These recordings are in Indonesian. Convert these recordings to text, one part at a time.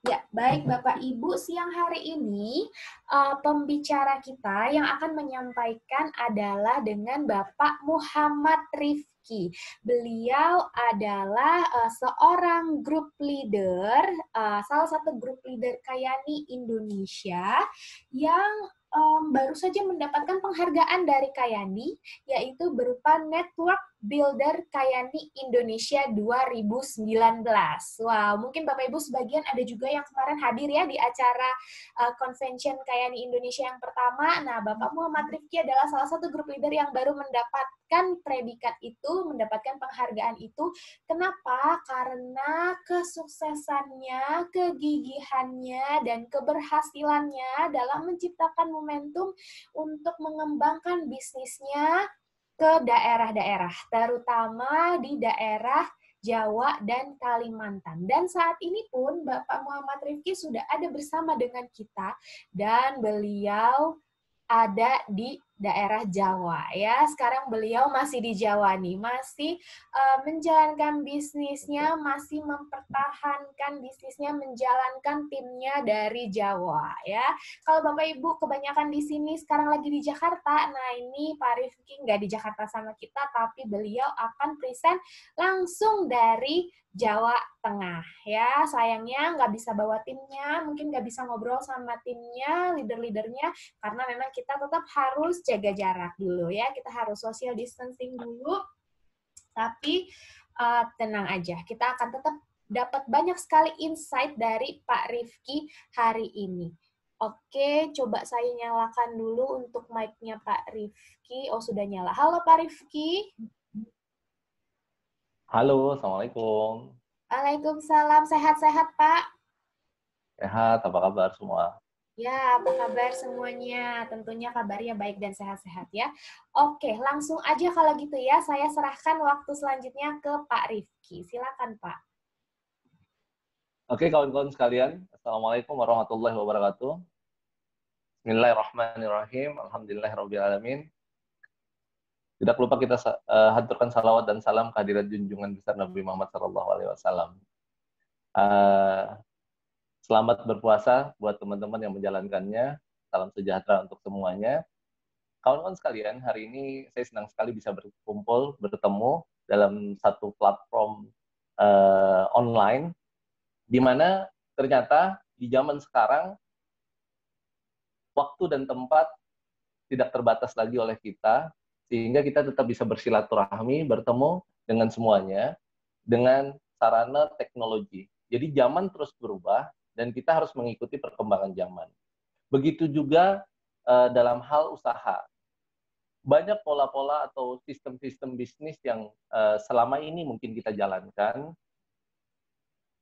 Ya, baik Bapak Ibu, siang hari ini pembicara kita yang akan menyampaikan adalah dengan Bapak Muhammad Rifki. Beliau adalah seorang grup leader, salah satu grup leader Kayani Indonesia yang baru saja mendapatkan penghargaan dari Kayani, yaitu berupa Network Builder Kayani Indonesia 2019. Wow, mungkin Bapak Ibu sebagian ada juga yang kemarin hadir ya di acara convention Kayani Indonesia yang pertama. Nah, Bapak Muhammad Rifki adalah salah satu grup leader yang baru mendapatkan predikat itu, mendapatkan penghargaan itu. Kenapa? Karena kesuksesannya, kegigihannya, dan keberhasilannya dalam menciptakan momentum untuk mengembangkan bisnisnya ke daerah-daerah, terutama di daerah Jawa dan Kalimantan. Dan saat ini pun Bapak Muhammad Rifki sudah ada bersama dengan kita dan beliau ada di daerah Jawa ya. Sekarang beliau masih di Jawa nih, masih menjalankan bisnisnya, masih mempertahankan bisnisnya, menjalankan timnya dari Jawa ya. Kalau Bapak Ibu kebanyakan di sini sekarang lagi di Jakarta, nah ini Pak Rifki nggak di Jakarta sama kita, tapi beliau akan present langsung dari Jawa Tengah ya. Sayangnya nggak bisa bawa timnya, mungkin nggak bisa ngobrol sama timnya, leader-leadernya, karena memang kita tetap harus jaga jarak dulu ya, kita harus social distancing dulu, tapi tenang aja, kita akan tetap dapat banyak sekali insight dari Pak Rifki hari ini. Oke, coba saya nyalakan dulu untuk mic-nya Pak Rifki. Oh, sudah nyala. Halo Pak Rifki. Halo, Assalamualaikum. Waalaikumsalam, sehat-sehat Pak? Sehat, apa kabar semua? Ya, apa kabar semuanya? Tentunya kabarnya baik dan sehat-sehat ya. Oke, langsung aja kalau gitu ya. Saya serahkan waktu selanjutnya ke Pak Rifki. Silakan, Pak. Oke, kawan-kawan sekalian. Assalamualaikum warahmatullahi wabarakatuh. Bismillahirrahmanirrahim. Alhamdulillahirrahmanirrahim. Tidak lupa kita haturkan salawat dan salam kehadirat junjungan besar Nabi Muhammad SAW. Selamat berpuasa buat teman-teman yang menjalankannya. Salam sejahtera untuk semuanya. Kawan-kawan sekalian, hari ini saya senang sekali bisa berkumpul, bertemu dalam satu platform online, di mana ternyata di zaman sekarang waktu dan tempat tidak terbatas lagi oleh kita, sehingga kita tetap bisa bersilaturahmi, bertemu dengan semuanya, dengan sarana teknologi. Jadi zaman terus berubah, dan kita harus mengikuti perkembangan zaman. Begitu juga dalam hal usaha. Banyak pola-pola atau sistem-sistem bisnis yang selama ini mungkin kita jalankan,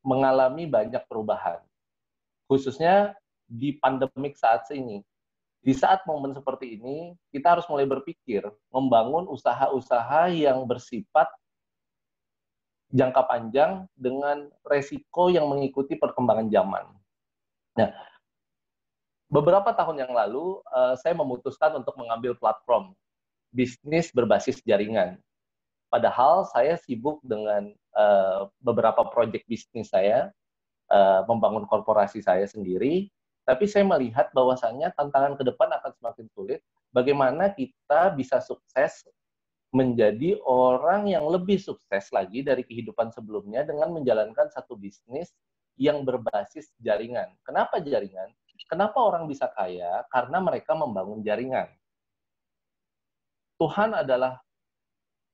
mengalami banyak perubahan. Khususnya di pandemik saat ini. Di saat momen seperti ini, kita harus mulai berpikir membangun usaha-usaha yang bersifat jangka panjang dengan resiko yang mengikuti perkembangan zaman. Nah, beberapa tahun yang lalu, saya memutuskan untuk mengambil platform bisnis berbasis jaringan. Padahal saya sibuk dengan beberapa proyek bisnis saya, membangun korporasi saya sendiri, tapi saya melihat bahwasannya tantangan ke depan akan semakin sulit. Bagaimana kita bisa sukses menjadi orang yang lebih sukses lagi dari kehidupan sebelumnya dengan menjalankan satu bisnis yang berbasis jaringan. Kenapa jaringan? Kenapa orang bisa kaya? Karena mereka membangun jaringan. Tuhan adalah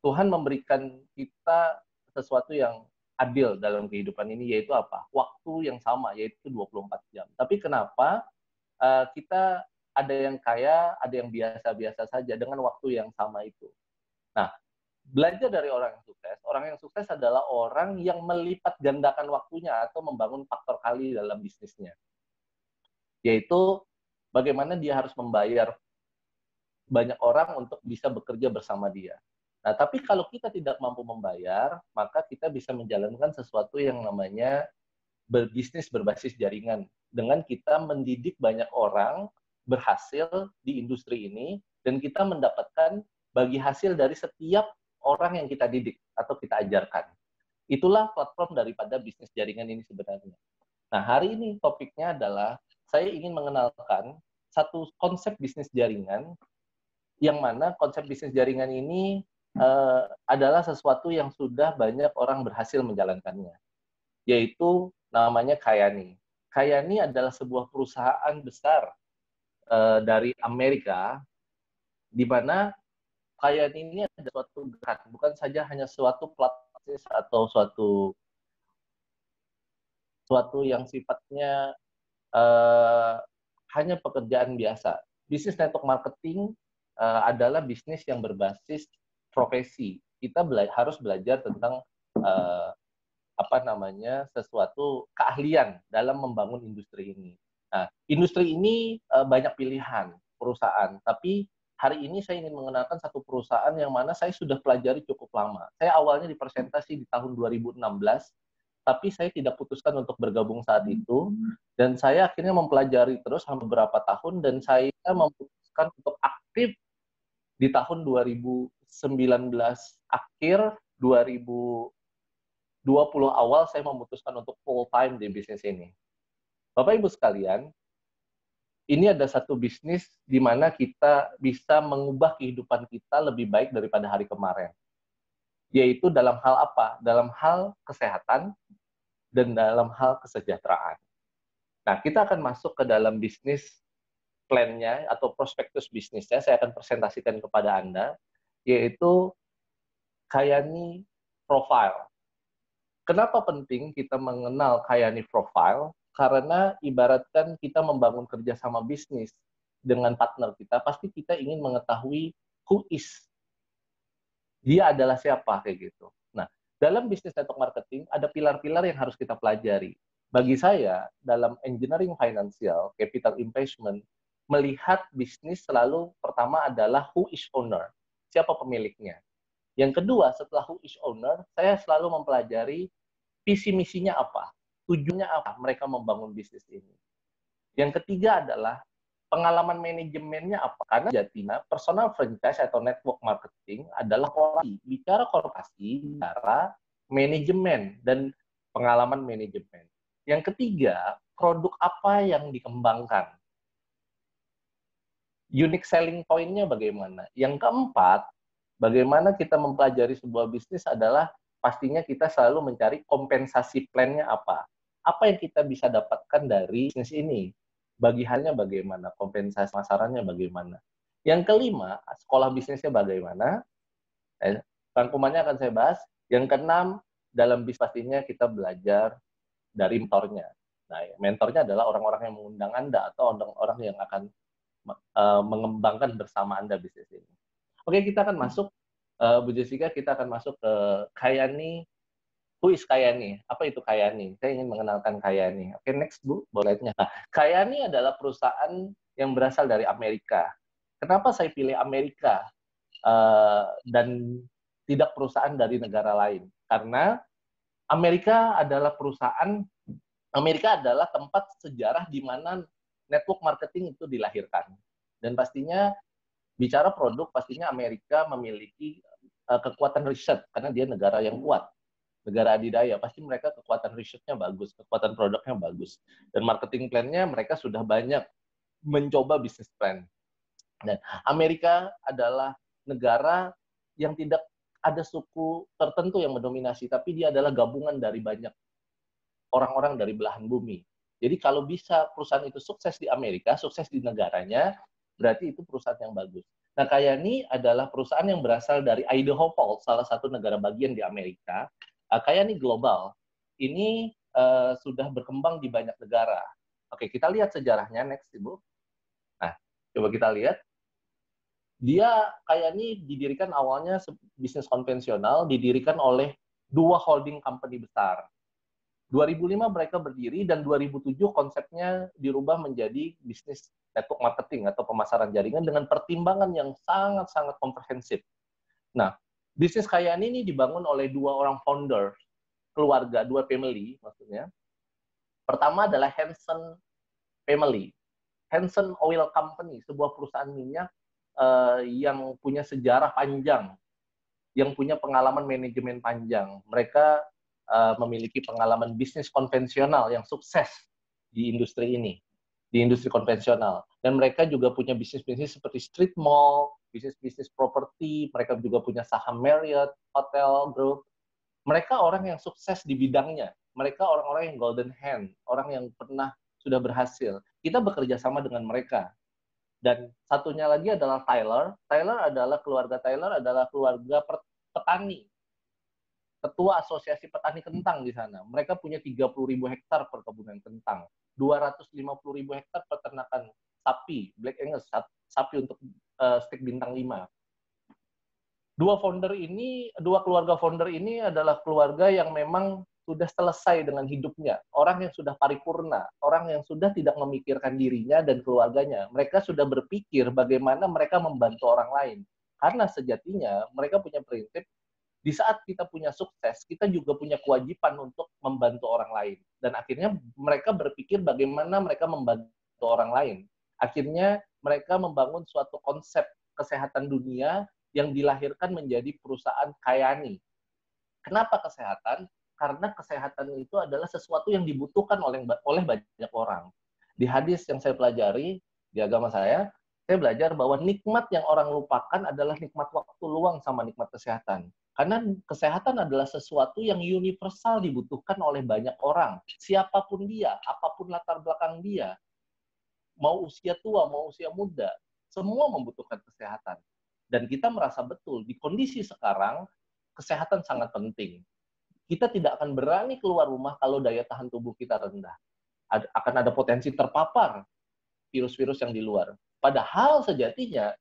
Tuhan memberikan kita sesuatu yang adil dalam kehidupan ini, yaitu apa? Waktu yang sama, yaitu 24 jam. Tapi kenapa kita ada yang kaya, ada yang biasa-biasa saja dengan waktu yang sama itu? Nah, belajar dari orang yang sukses. Orang yang sukses adalah orang yang melipat gandakan waktunya atau membangun faktor kali dalam bisnisnya. Yaitu bagaimana dia harus membayar banyak orang untuk bisa bekerja bersama dia. Nah, tapi kalau kita tidak mampu membayar, maka kita bisa menjalankan sesuatu yang namanya berbisnis berbasis jaringan. Dengan kita mendidik banyak orang berhasil di industri ini, dan kita mendapatkan bagi hasil dari setiap orang yang kita didik atau kita ajarkan. Itulah platform daripada bisnis jaringan ini sebenarnya. Nah, hari ini topiknya adalah saya ingin mengenalkan satu konsep bisnis jaringan, yang mana konsep bisnis jaringan ini adalah sesuatu yang sudah banyak orang berhasil menjalankannya, yaitu namanya Kayani. Kayani adalah sebuah perusahaan besar dari Amerika, di mana Kayani ini ada suatu gerakan, bukan saja hanya suatu platform atau suatu yang sifatnya uh, hanya pekerjaan biasa. Bisnis network marketing adalah bisnis yang berbasis profesi. Kita harus belajar tentang uh, sesuatu keahlian dalam membangun industri ini. Nah, industri ini banyak pilihan perusahaan, tapi hari ini saya ingin mengenalkan satu perusahaan yang mana saya sudah pelajari cukup lama. Saya awalnya di presentasi di tahun 2016, tapi saya tidak putuskan untuk bergabung saat itu, dan saya akhirnya mempelajari terus selama beberapa tahun, dan saya memutuskan untuk aktif di tahun 2019 akhir, 2020 awal saya memutuskan untuk full time di bisnis ini. Bapak Ibu sekalian, ini ada satu bisnis di mana kita bisa mengubah kehidupan kita lebih baik daripada hari kemarin. Yaitu dalam hal apa? Dalam hal kesehatan dan dalam hal kesejahteraan. Nah, kita akan masuk ke dalam bisnis plan-nya atau prospektus bisnisnya. Saya akan presentasikan kepada Anda, yaitu Kayani Profile. Kenapa penting kita mengenal Kayani Profile? Karena ibaratkan kita membangun kerjasama bisnis dengan partner kita, pasti kita ingin mengetahui who is. Dia adalah siapa, kayak gitu. Nah, dalam bisnis network marketing, ada pilar-pilar yang harus kita pelajari. Bagi saya, dalam engineering financial, capital investment, melihat bisnis selalu pertama adalah who is owner. Siapa pemiliknya. Yang kedua, setelah who is owner, saya selalu mempelajari visi misinya apa, tujuannya apa mereka membangun bisnis ini. Yang ketiga adalah pengalaman manajemennya apa. Karena jadinya personal franchise atau network marketing adalah korporasi. Bicara korporasi, bicara manajemen dan pengalaman manajemen. Yang ketiga, produk apa yang dikembangkan. Unique selling point-nya bagaimana. Yang keempat, bagaimana kita mempelajari sebuah bisnis adalah pastinya kita selalu mencari kompensasi plan-nya apa. Apa yang kita bisa dapatkan dari bisnis ini? Bagiannya bagaimana? Kompensasi masarannya bagaimana? Yang kelima, sekolah bisnisnya bagaimana? Rangkumannya akan saya bahas. Yang keenam, dalam bisnis pastinya kita belajar dari mentornya. Nah, mentornya adalah orang-orang yang mengundang Anda atau orang-orang yang akan mengembangkan bersama Anda bisnis ini. Oke, kita akan masuk, Bu Jessica, kita akan masuk ke Kayani. Who is Kayani? Apa itu Kayani? Saya ingin mengenalkan Kayani. Oke, next Bu, bolehnya. Nah, Kayani adalah perusahaan yang berasal dari Amerika. Kenapa saya pilih Amerika dan tidak perusahaan dari negara lain? Karena Amerika adalah tempat sejarah di mana network marketing itu dilahirkan. Dan pastinya bicara produk, pastinya Amerika memiliki kekuatan riset karena dia negara yang kuat, negara adidaya. Pasti mereka kekuatan risetnya bagus, kekuatan produknya bagus. Dan marketing plan-nya mereka sudah banyak mencoba bisnis plan. Dan Amerika adalah negara yang tidak ada suku tertentu yang mendominasi, tapi dia adalah gabungan dari banyak orang-orang dari belahan bumi. Jadi kalau bisa perusahaan itu sukses di Amerika, sukses di negaranya, berarti itu perusahaan yang bagus. Nah, Kayani adalah perusahaan yang berasal dari Idaho Falls, salah satu negara bagian di Amerika. Kayani Global ini sudah berkembang di banyak negara. Oke, kita lihat sejarahnya, next Ibu. Nah, coba kita lihat. Dia Kayani didirikan awalnya bisnis konvensional, didirikan oleh dua holding company besar. 2005 mereka berdiri dan 2007 konsepnya dirubah menjadi bisnis network marketing atau pemasaran jaringan dengan pertimbangan yang sangat-sangat komprehensif. Nah, bisnis Kayani ini dibangun oleh dua orang founder, keluarga, dua family maksudnya. Pertama adalah Hansen Family. Hansen Oil Company, sebuah perusahaan minyak yang punya sejarah panjang, yang punya pengalaman manajemen panjang. Mereka memiliki pengalaman bisnis konvensional yang sukses di industri ini, di industri konvensional. Dan mereka juga punya bisnis-bisnis seperti street mall, bisnis-bisnis properti, mereka juga punya saham Marriott, Hotel Group. Mereka orang yang sukses di bidangnya. Mereka orang-orang yang golden hand, orang yang pernah sudah berhasil. Kita bekerja sama dengan mereka. Dan satunya lagi adalah Tyler. Tyler adalah keluarga petani. Ketua Asosiasi Petani Kentang di sana. Mereka punya 30.000 hektar perkebunan kentang. 250.000 hektar peternakan sapi, Black Angus, sapi untuk steak bintang 5. Dua keluarga founder ini adalah keluarga yang memang sudah selesai dengan hidupnya. Orang yang sudah paripurna, orang yang sudah tidak memikirkan dirinya dan keluarganya. Mereka sudah berpikir bagaimana mereka membantu orang lain. Karena sejatinya mereka punya prinsip, di saat kita punya sukses, kita juga punya kewajiban untuk membantu orang lain. Dan akhirnya mereka berpikir bagaimana mereka membantu orang lain. Akhirnya mereka membangun suatu konsep kesehatan dunia yang dilahirkan menjadi perusahaan Kyani. Kenapa kesehatan? Karena kesehatan itu adalah sesuatu yang dibutuhkan oleh banyak orang. Di hadis yang saya pelajari, di agama saya belajar bahwa nikmat yang orang lupakan adalah nikmat waktu luang sama nikmat kesehatan. Karena kesehatan adalah sesuatu yang universal dibutuhkan oleh banyak orang. Siapapun dia, apapun latar belakang dia, mau usia tua, mau usia muda, semua membutuhkan kesehatan. Dan kita merasa betul, di kondisi sekarang, kesehatan sangat penting. Kita tidak akan berani keluar rumah kalau daya tahan tubuh kita rendah. Akan ada potensi terpapar virus-virus yang di luar. Padahal sejatinya,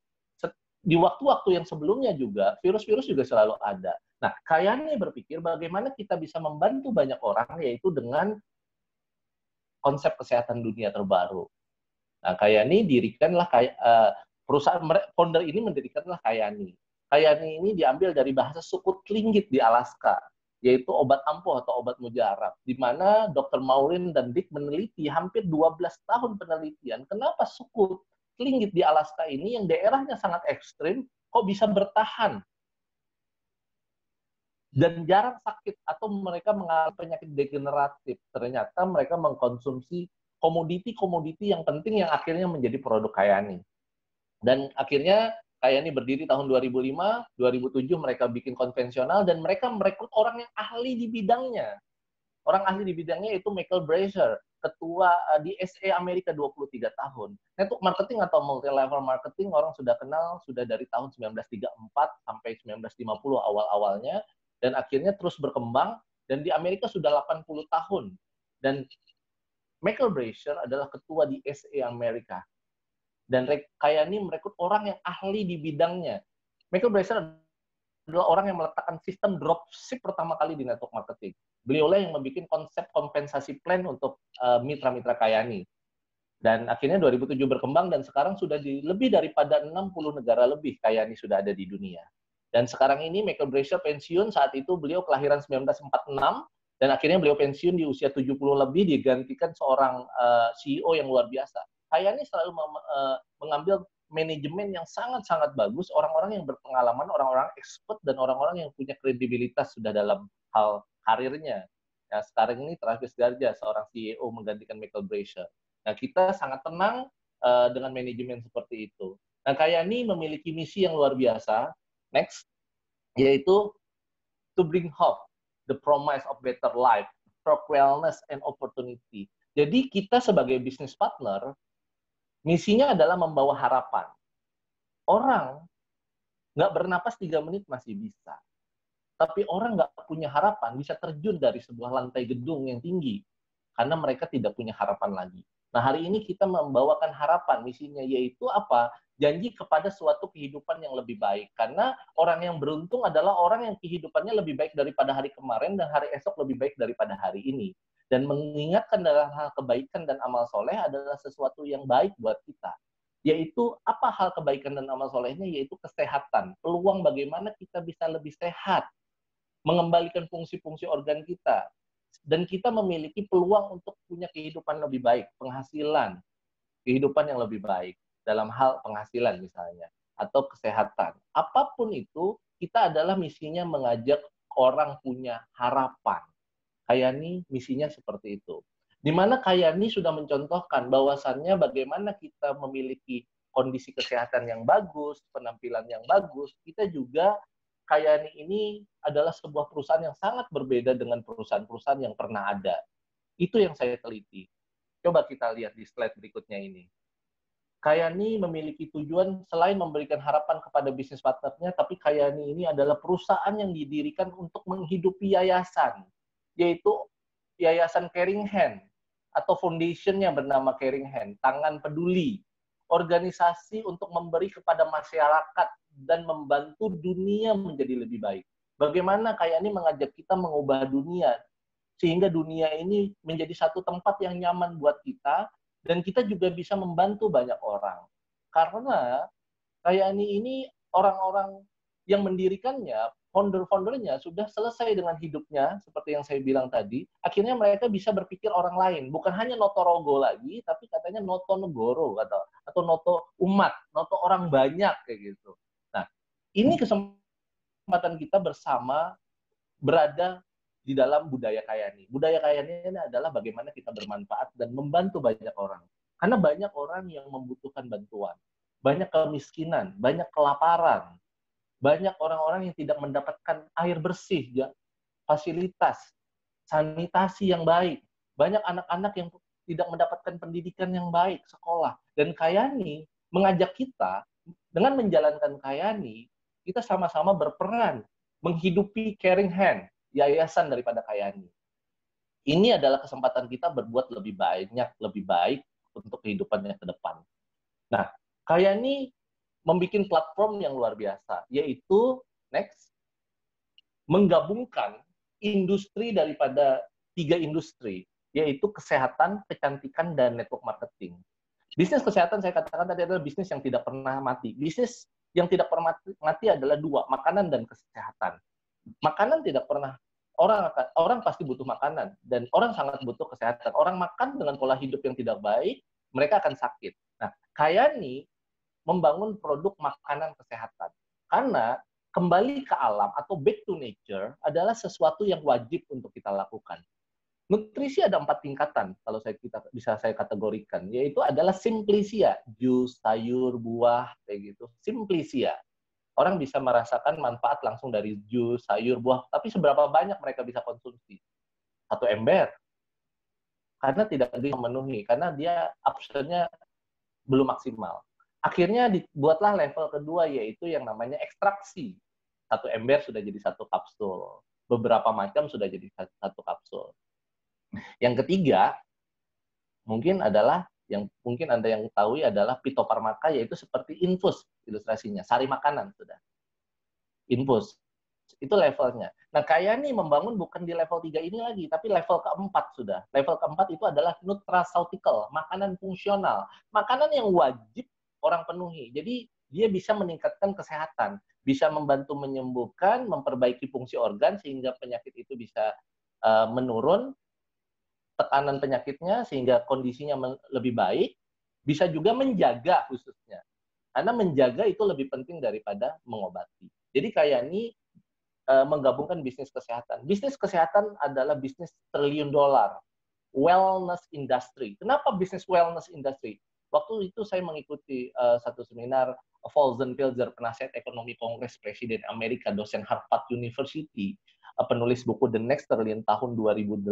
di waktu-waktu yang sebelumnya juga, virus-virus juga selalu ada. Nah, Kyani berpikir bagaimana kita bisa membantu banyak orang, yaitu dengan konsep kesehatan dunia terbaru. Nah, Kyani dirikanlah, perusahaan founder ini mendirikanlah Kyani. Kyani ini diambil dari bahasa suku Tlingit di Alaska, yaitu obat ampuh atau obat mujarab, di mana Dr. Maureen dan Dick meneliti hampir 12 tahun penelitian, kenapa suku Tlingit di Alaska ini yang daerahnya sangat ekstrim, kok bisa bertahan dan jarang sakit atau mereka mengalami penyakit degeneratif. Ternyata mereka mengkonsumsi komoditi-komoditi yang penting yang akhirnya menjadi produk Kyani. Dan akhirnya Kyani berdiri tahun 2005, 2007 mereka bikin konvensional dan mereka merekrut orang yang ahli di bidangnya. Orang ahli di bidangnya itu Michael Brazier, ketua di SA Amerika 23 tahun. Network marketing atau multi-level marketing orang sudah kenal sudah dari tahun 1934 sampai 1950 awal-awalnya dan akhirnya terus berkembang dan di Amerika sudah 80 tahun. Dan Michael Brazier adalah ketua di SA Amerika. Dan Kyani merekrut orang yang ahli di bidangnya. Michael Brazier adalah orang yang meletakkan sistem dropship pertama kali di network marketing. Beliaulah yang membuat konsep kompensasi plan untuk mitra-mitra Kyani. Dan akhirnya 2007 berkembang dan sekarang sudah di lebih daripada 60 negara lebih Kyani sudah ada di dunia. Dan sekarang ini Michael Brazier pensiun, saat itu beliau kelahiran 1946 dan akhirnya beliau pensiun di usia 70 lebih digantikan seorang CEO yang luar biasa. Kyani selalu mengambil manajemen yang sangat-sangat bagus, orang-orang yang berpengalaman, orang-orang expert, dan orang-orang yang punya kredibilitas sudah dalam hal karirnya. Nah, sekarang ini Travis Garja, seorang CEO menggantikan Michael Brazier. Nah, kita sangat tenang dengan manajemen seperti itu. Nah, Kyani memiliki misi yang luar biasa, next, yaitu to bring hope, the promise of better life, stroke wellness, and opportunity. Jadi kita sebagai business partner, misinya adalah membawa harapan. Orang nggak bernapas 3 menit masih bisa. Tapi orang nggak punya harapan bisa terjun dari sebuah lantai gedung yang tinggi. Karena mereka tidak punya harapan lagi. Nah, hari ini kita membawakan harapan. Misinya yaitu apa? Janji kepada suatu kehidupan yang lebih baik. Karena orang yang beruntung adalah orang yang kehidupannya lebih baik daripada hari kemarin dan hari esok lebih baik daripada hari ini. Dan mengingatkan dalam hal kebaikan dan amal soleh adalah sesuatu yang baik buat kita. Yaitu apa hal kebaikan dan amal solehnya? Yaitu kesehatan. Peluang bagaimana kita bisa lebih sehat. Mengembalikan fungsi-fungsi organ kita. Dan kita memiliki peluang untuk punya kehidupan lebih baik. Penghasilan. Kehidupan yang lebih baik. Dalam hal penghasilan misalnya. Atau kesehatan. Apapun itu, kita adalah misinya mengajak orang punya harapan. Kayani misinya seperti itu. Di mana Kayani sudah mencontohkan bahwasannya bagaimana kita memiliki kondisi kesehatan yang bagus, penampilan yang bagus, kita juga Kayani ini adalah sebuah perusahaan yang sangat berbeda dengan perusahaan-perusahaan yang pernah ada. Itu yang saya teliti. Coba kita lihat di slide berikutnya ini. Kayani memiliki tujuan selain memberikan harapan kepada bisnis partnernya, tapi Kayani ini adalah perusahaan yang didirikan untuk menghidupi yayasan, yaitu Yayasan Caring Hand, atau foundation yang bernama Caring Hand, Tangan Peduli, organisasi untuk memberi kepada masyarakat dan membantu dunia menjadi lebih baik. Bagaimana Kayani mengajak kita mengubah dunia, sehingga dunia ini menjadi satu tempat yang nyaman buat kita, dan kita juga bisa membantu banyak orang. Karena Kayani ini orang-orang yang mendirikannya, founder-foundernya sudah selesai dengan hidupnya, seperti yang saya bilang tadi, akhirnya mereka bisa berpikir orang lain. Bukan hanya noto rogo lagi, tapi katanya noto negoro, atau noto umat, noto orang banyak, kayak gitu. Nah, ini kesempatan kita bersama berada di dalam budaya Kayani. Budaya Kayani ini adalah bagaimana kita bermanfaat dan membantu banyak orang. Karena banyak orang yang membutuhkan bantuan. Banyak kemiskinan, banyak kelaparan, banyak orang-orang yang tidak mendapatkan air bersih, ya, fasilitas, sanitasi yang baik. Banyak anak-anak yang tidak mendapatkan pendidikan yang baik, sekolah. Dan Kayani mengajak kita, dengan menjalankan Kayani, kita sama-sama berperan menghidupi Caring Hand, yayasan daripada Kayani. Ini adalah kesempatan kita berbuat lebih banyak, lebih baik untuk kehidupannya ke depan. Nah, Kayani membuat platform yang luar biasa, yaitu next, menggabungkan industri daripada 3 industri, yaitu kesehatan, kecantikan, dan network marketing. Bisnis kesehatan saya katakan tadi adalah bisnis yang tidak pernah mati. Bisnis yang tidak pernah mati adalah 2, makanan dan kesehatan. Makanan tidak pernah, orang pasti butuh makanan, dan orang sangat butuh kesehatan. Orang makan dengan pola hidup yang tidak baik, mereka akan sakit. Nah, Kayani membangun produk makanan kesehatan. Karena kembali ke alam atau back to nature adalah sesuatu yang wajib untuk kita lakukan. Nutrisi ada 4 tingkatan, kalau bisa saya kategorikan, yaitu adalah simplicia, jus, sayur, buah, kayak gitu. Simplicia. Orang bisa merasakan manfaat langsung dari jus, sayur, buah, tapi seberapa banyak mereka bisa konsumsi? 1 ember. Karena tidak bisa memenuhi, karena dia absorpsinya belum maksimal. Akhirnya dibuatlah level kedua, yaitu yang namanya ekstraksi. 1 ember sudah jadi 1 kapsul. Beberapa macam sudah jadi 1 kapsul. Yang ketiga, mungkin Anda yang tahu adalah phytofarmaka, yaitu seperti infus ilustrasinya, sari makanan sudah. Infus. Itu levelnya. Nah, Kayani membangun bukan di level 3 ini lagi, tapi level keempat sudah. Level keempat itu adalah nutraceutical, makanan fungsional. Makanan yang wajib orang penuhi. Jadi, dia bisa meningkatkan kesehatan, bisa membantu menyembuhkan, memperbaiki fungsi organ, sehingga penyakit itu bisa menurun, tekanan penyakitnya, sehingga kondisinya lebih baik, bisa juga menjaga khususnya. Karena menjaga itu lebih penting daripada mengobati. Jadi Kayani menggabungkan bisnis kesehatan. Bisnis kesehatan adalah bisnis $1 triliun, wellness industry. Kenapa bisnis wellness industry? Waktu itu saya mengikuti satu seminar Folzen Pilzer, penasihat ekonomi Kongres Presiden Amerika, dosen Harvard University, penulis buku The Next Trillion tahun 2008.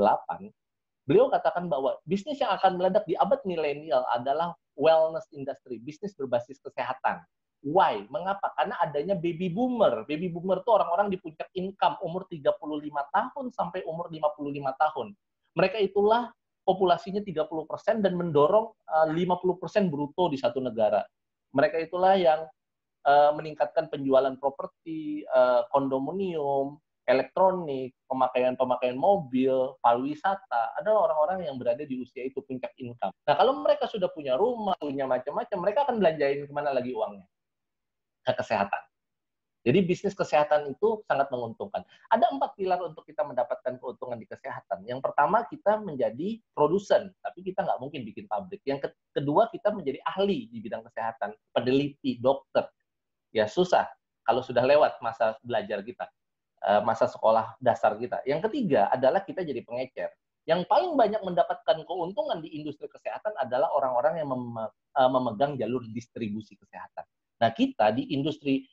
Beliau katakan bahwa bisnis yang akan meledak di abad milenial adalah wellness industry, bisnis berbasis kesehatan. Why? Mengapa? Karena adanya baby boomer. Baby boomer itu orang-orang di puncak income umur 35 tahun sampai umur 55 tahun. Mereka itulah populasinya 30% dan mendorong 50% bruto di satu negara. Mereka itulah yang meningkatkan penjualan properti, kondominium, elektronik, pemakaian mobil, pariwisata, adalah orang-orang yang berada di usia itu, puncak income. Nah, kalau mereka sudah punya rumah, punya macam-macam, mereka akan belanjain kemana lagi uangnya? Ke kesehatan. Jadi bisnis kesehatan itu sangat menguntungkan. Ada 4 pilar untuk kita mendapatkan keuntungan di kesehatan. Yang pertama, kita menjadi produsen, tapi kita nggak mungkin bikin pabrik. Yang kedua, kita menjadi ahli di bidang kesehatan, peneliti, dokter. Ya susah kalau sudah lewat masa belajar kita. masa sekolah dasar kita. Yang ketiga adalah kita jadi pengecer. Yang paling banyak mendapatkan keuntungan di industri kesehatan adalah orang-orang yang memegang jalur distribusi kesehatan. Nah, kita di industri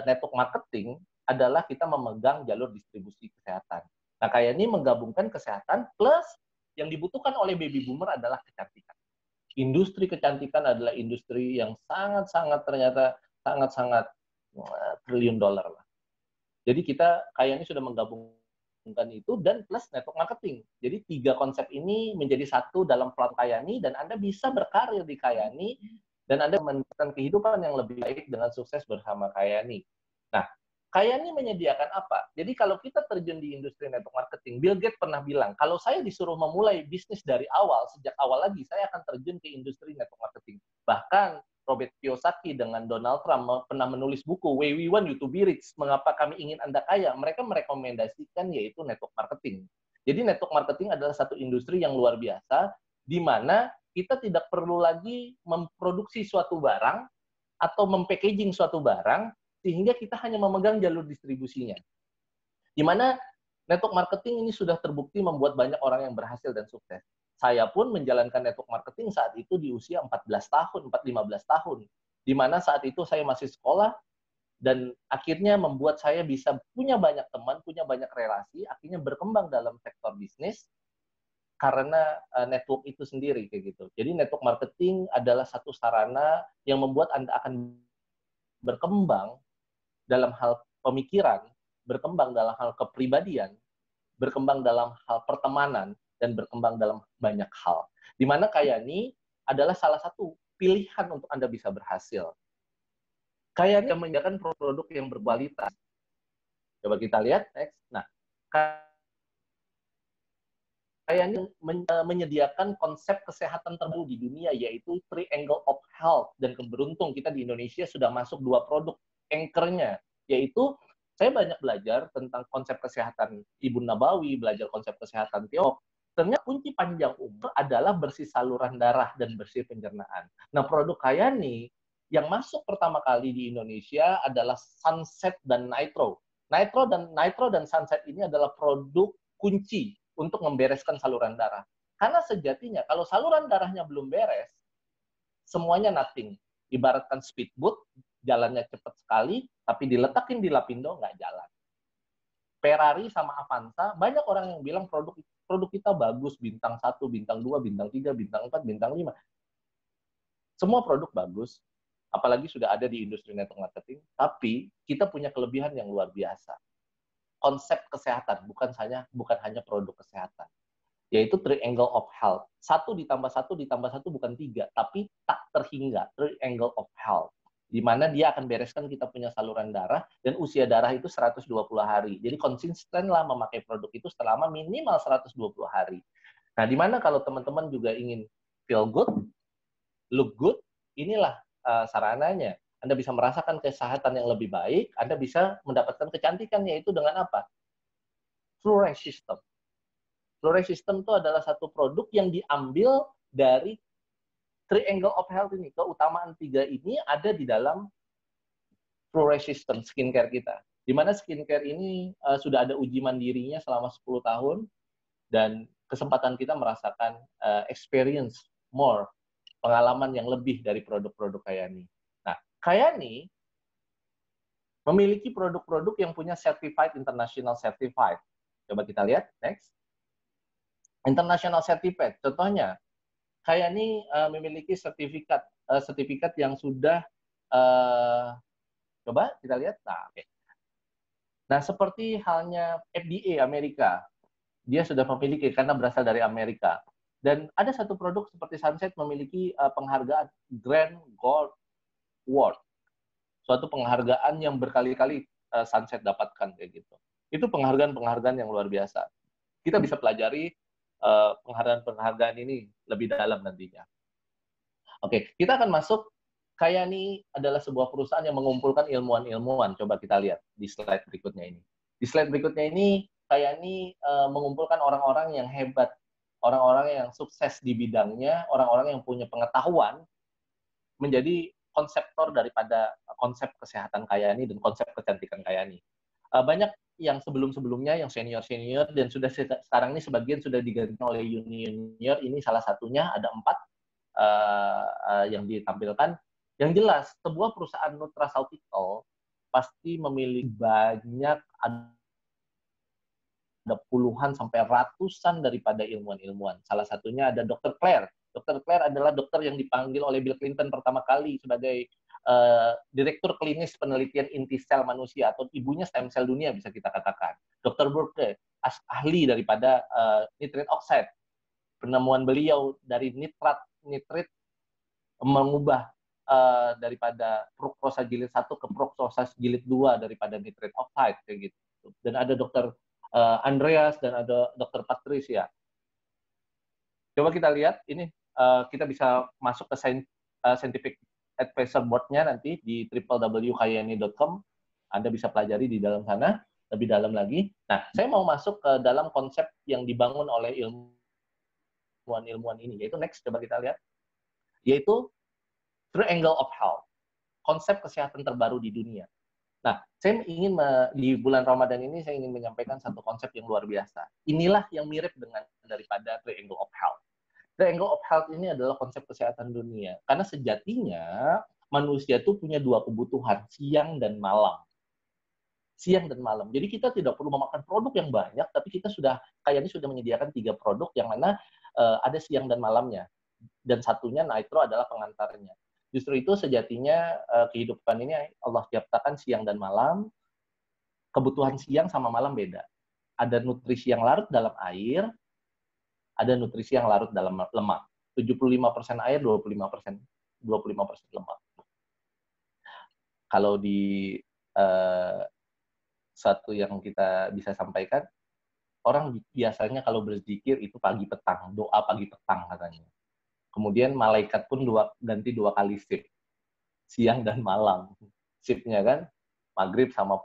network marketing adalah kita memegang jalur distribusi kesehatan. Nah, kayak ini menggabungkan kesehatan plus yang dibutuhkan oleh baby boomer adalah kecantikan. Industri kecantikan adalah industri yang sangat-sangat ternyata sangat-sangat triliun dolar lah. Jadi kita kayak ini sudah menggabungkan itu dan plus network marketing. Jadi 3 konsep ini menjadi satu dalam platform Kayani dan Anda bisa berkarir di Kayani dan Anda mendapatkan kehidupan yang lebih baik dengan sukses bersama Kayani. Nah, Kayani menyediakan apa? Jadi kalau kita terjun di industri network marketing, Bill Gates pernah bilang, kalau saya disuruh memulai bisnis dari awal, sejak awal lagi, saya akan terjun ke industri network marketing. Bahkan Robert Kiyosaki dengan Donald Trump pernah menulis buku Why We Want You to Be Rich, mengapa kami ingin Anda kaya. Mereka merekomendasikan yaitu network marketing. Jadi network marketing adalah satu industri yang luar biasa, di mana kita tidak perlu lagi memproduksi suatu barang atau mempackaging suatu barang, sehingga kita hanya memegang jalur distribusinya. Di mana network marketing ini sudah terbukti membuat banyak orang yang berhasil dan sukses. Saya pun menjalankan network marketing saat itu di usia 14 tahun, 15 tahun. Di mana saat itu saya masih sekolah, dan akhirnya membuat saya bisa punya banyak teman, punya banyak relasi, akhirnya berkembang dalam sektor bisnis, karena network itu sendiri kayak gitu. Jadi network marketing adalah satu sarana yang membuat Anda akan berkembang dalam hal pemikiran, berkembang dalam hal kepribadian, berkembang dalam hal pertemanan, dan berkembang dalam banyak hal. Di mana Kayani adalah salah satu pilihan untuk Anda bisa berhasil. Kayani menyediakan produk yang berkualitas. Coba kita lihat next. Nah, Kayani menyediakan konsep kesehatan terbaru di dunia, yaitu Triangle of Health. Dan keberuntung kita di Indonesia sudah masuk 2 produk anchor-nya, yaitu saya banyak belajar tentang konsep kesehatan Ibu Nabawi, belajar konsep kesehatan Tiongkok. Ternyata kunci panjang umur adalah bersih saluran darah dan bersih pencernaan. Nah, produk Kayani yang masuk pertama kali di Indonesia adalah Sunset dan Nitro. Nitro dan Sunset ini adalah produk kunci untuk membereskan saluran darah. Karena sejatinya kalau saluran darahnya belum beres, semuanya nothing. Ibaratkan speedboat, jalannya cepat sekali, tapi diletakin di lapindo nggak jalan. Ferrari sama Avanza, banyak orang yang bilang produk kita bagus, bintang 1, bintang 2, bintang 3, bintang 4, bintang 5. Semua produk bagus, apalagi sudah ada di industri network marketing, tapi kita punya kelebihan yang luar biasa. Konsep kesehatan, bukan hanya produk kesehatan, yaitu Triangle of Health. 1 ditambah 1 ditambah 1 bukan 3, tapi tak terhingga, Triangle of Health. Di mana dia akan bereskan kita punya saluran darah, dan usia darah itu 120 hari. Jadi konsistenlah memakai produk itu selama minimal 120 hari. Nah, di mana kalau teman-teman juga ingin feel good, look good, inilah sarananya. Anda bisa merasakan kesehatan yang lebih baik, Anda bisa mendapatkan kecantikan, yaitu dengan apa? Fluoride System. Fluoride System itu adalah satu produk yang diambil dari Triangle of Health ini. Keutamaan 3 ini ada di dalam Fluoride System skincare kita. Di mana skincare ini sudah ada uji mandirinya selama 10 tahun, dan kesempatan kita merasakan experience more, pengalaman yang lebih dari produk-produk Kayani. Nah, Kayani memiliki produk-produk yang punya certified, international certified. Coba kita lihat, next. International certified, contohnya, Kayani memiliki sertifikat yang sudah, coba kita lihat. Nah, okay. Nah, seperti halnya FDA Amerika, dia sudah memiliki karena berasal dari Amerika. Dan ada satu produk seperti Sunset memiliki penghargaan Grand Gold Award, suatu penghargaan yang berkali-kali Sunset dapatkan kayak gitu. Itu penghargaan-penghargaan yang luar biasa. Kita bisa pelajari penghargaan-penghargaan ini lebih dalam nantinya. Oke, kita akan masuk. Kayani adalah sebuah perusahaan yang mengumpulkan ilmuwan-ilmuwan. Coba kita lihat di slide berikutnya ini. Di slide berikutnya ini, Kayani mengumpulkan orang-orang yang hebat, orang-orang yang sukses di bidangnya, orang-orang yang punya pengetahuan, menjadi konseptor daripada konsep kesehatan Kayani dan konsep kecantikan Kayani. Banyak yang sebelum-sebelumnya, yang senior-senior, dan sekarang ini sebagian sudah diganti oleh junior. Ini salah satunya, ada 4 yang ditampilkan. Yang jelas, sebuah perusahaan nutraceutical pasti memiliki banyak, ada puluhan sampai ratusan daripada ilmuwan-ilmuwan. Salah satunya ada Dr. Claire. Dr. Claire adalah dokter yang dipanggil oleh Bill Clinton pertama kali sebagai direktur klinis penelitian inti sel manusia, atau ibunya stem cell dunia bisa kita katakan. Dr. Burke, ahli daripada nitrate oxide. Penemuan beliau dari nitrit mengubah daripada fruktosa jilid 1 ke fruktosa jilid 2 daripada nitrate oxide kayak gitu. Dan ada Dr. Andreas dan ada Dr. Patricia. Coba kita lihat ini, kita bisa masuk ke scientific advisor board-nya nanti di www.kayani.com. Anda bisa pelajari di dalam sana lebih dalam lagi. Nah, saya mau masuk ke dalam konsep yang dibangun oleh ilmuwan-ilmuwan ini, yaitu next, coba kita lihat, yaitu triangle of health, konsep kesehatan terbaru di dunia. Nah, saya ingin di bulan Ramadan ini saya ingin menyampaikan satu konsep yang luar biasa. Inilah yang mirip dengan daripada Triangle of Health. Triangle of Health ini adalah konsep kesehatan dunia. Karena sejatinya manusia itu punya 2 kebutuhan, siang dan malam. Siang dan malam. Jadi kita tidak perlu memakan produk yang banyak, tapi kita kayaknya sudah menyediakan 3 produk yang mana ada siang dan malamnya. Dan satunya nitro adalah pengantarnya. Justru itu sejatinya kehidupan ini Allah ciptakan siang dan malam. Kebutuhan siang sama malam beda. Ada nutrisi yang larut dalam air, ada nutrisi yang larut dalam lemak. 75% air, 25% lemak. Kalau di satu yang kita bisa sampaikan, orang biasanya kalau berzikir itu pagi petang, doa pagi petang katanya. Kemudian malaikat pun ganti 2 kali shift, siang dan malam. Shiftnya kan maghrib sama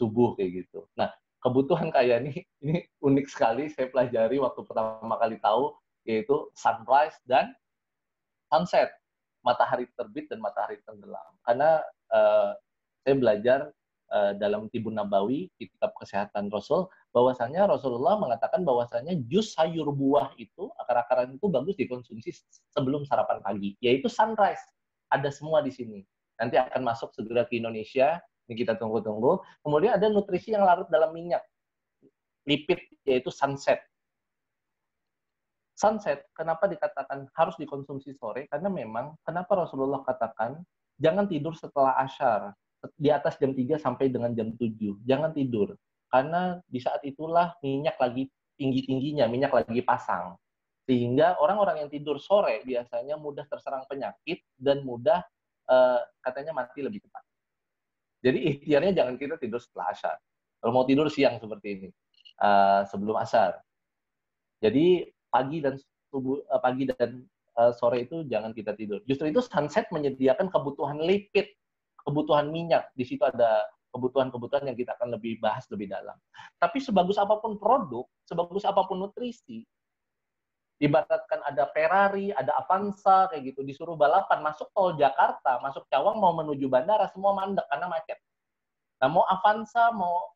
subuh kayak gitu. Nah, kebutuhan kayak ini unik sekali, saya pelajari waktu pertama kali tahu, yaitu sunrise dan sunset, matahari terbit dan matahari tenggelam. Karena saya belajar dalam Tibun Nabawi, kitab kesehatan Rasul, bahwasanya Rasulullah mengatakan bahwasanya jus sayur buah itu, akar-akaran itu bagus dikonsumsi sebelum sarapan pagi, yaitu sunrise. Ada semua di sini. Nanti akan masuk segera ke Indonesia, ini kita tunggu-tunggu. Kemudian ada nutrisi yang larut dalam minyak, lipid, yaitu sunset. Sunset, kenapa dikatakan harus dikonsumsi sore? Karena memang, kenapa Rasulullah katakan, jangan tidur setelah asyar, di atas jam 3 sampai dengan jam 7. Jangan tidur. Karena di saat itulah minyak lagi tinggi-tingginya, minyak lagi pasang. Sehingga orang-orang yang tidur sore biasanya mudah terserang penyakit dan mudah katanya mati lebih cepat. Jadi ikhtiarnya jangan kita tidur setelah asyar. Kalau mau tidur siang seperti ini, sebelum asyar. Jadi pagi dan sore itu jangan kita tidur. Justru itu sunset menyediakan kebutuhan lipid, kebutuhan minyak. Di situ ada kebutuhan-kebutuhan yang kita akan lebih bahas lebih dalam. Tapi sebagus apapun produk, sebagus apapun nutrisi, ibaratkan ada Ferrari, ada Avanza, kayak gitu, disuruh balapan, masuk tol Jakarta, masuk Cawang, mau menuju bandara, semua mandek karena macet. Nah, mau Avanza, mau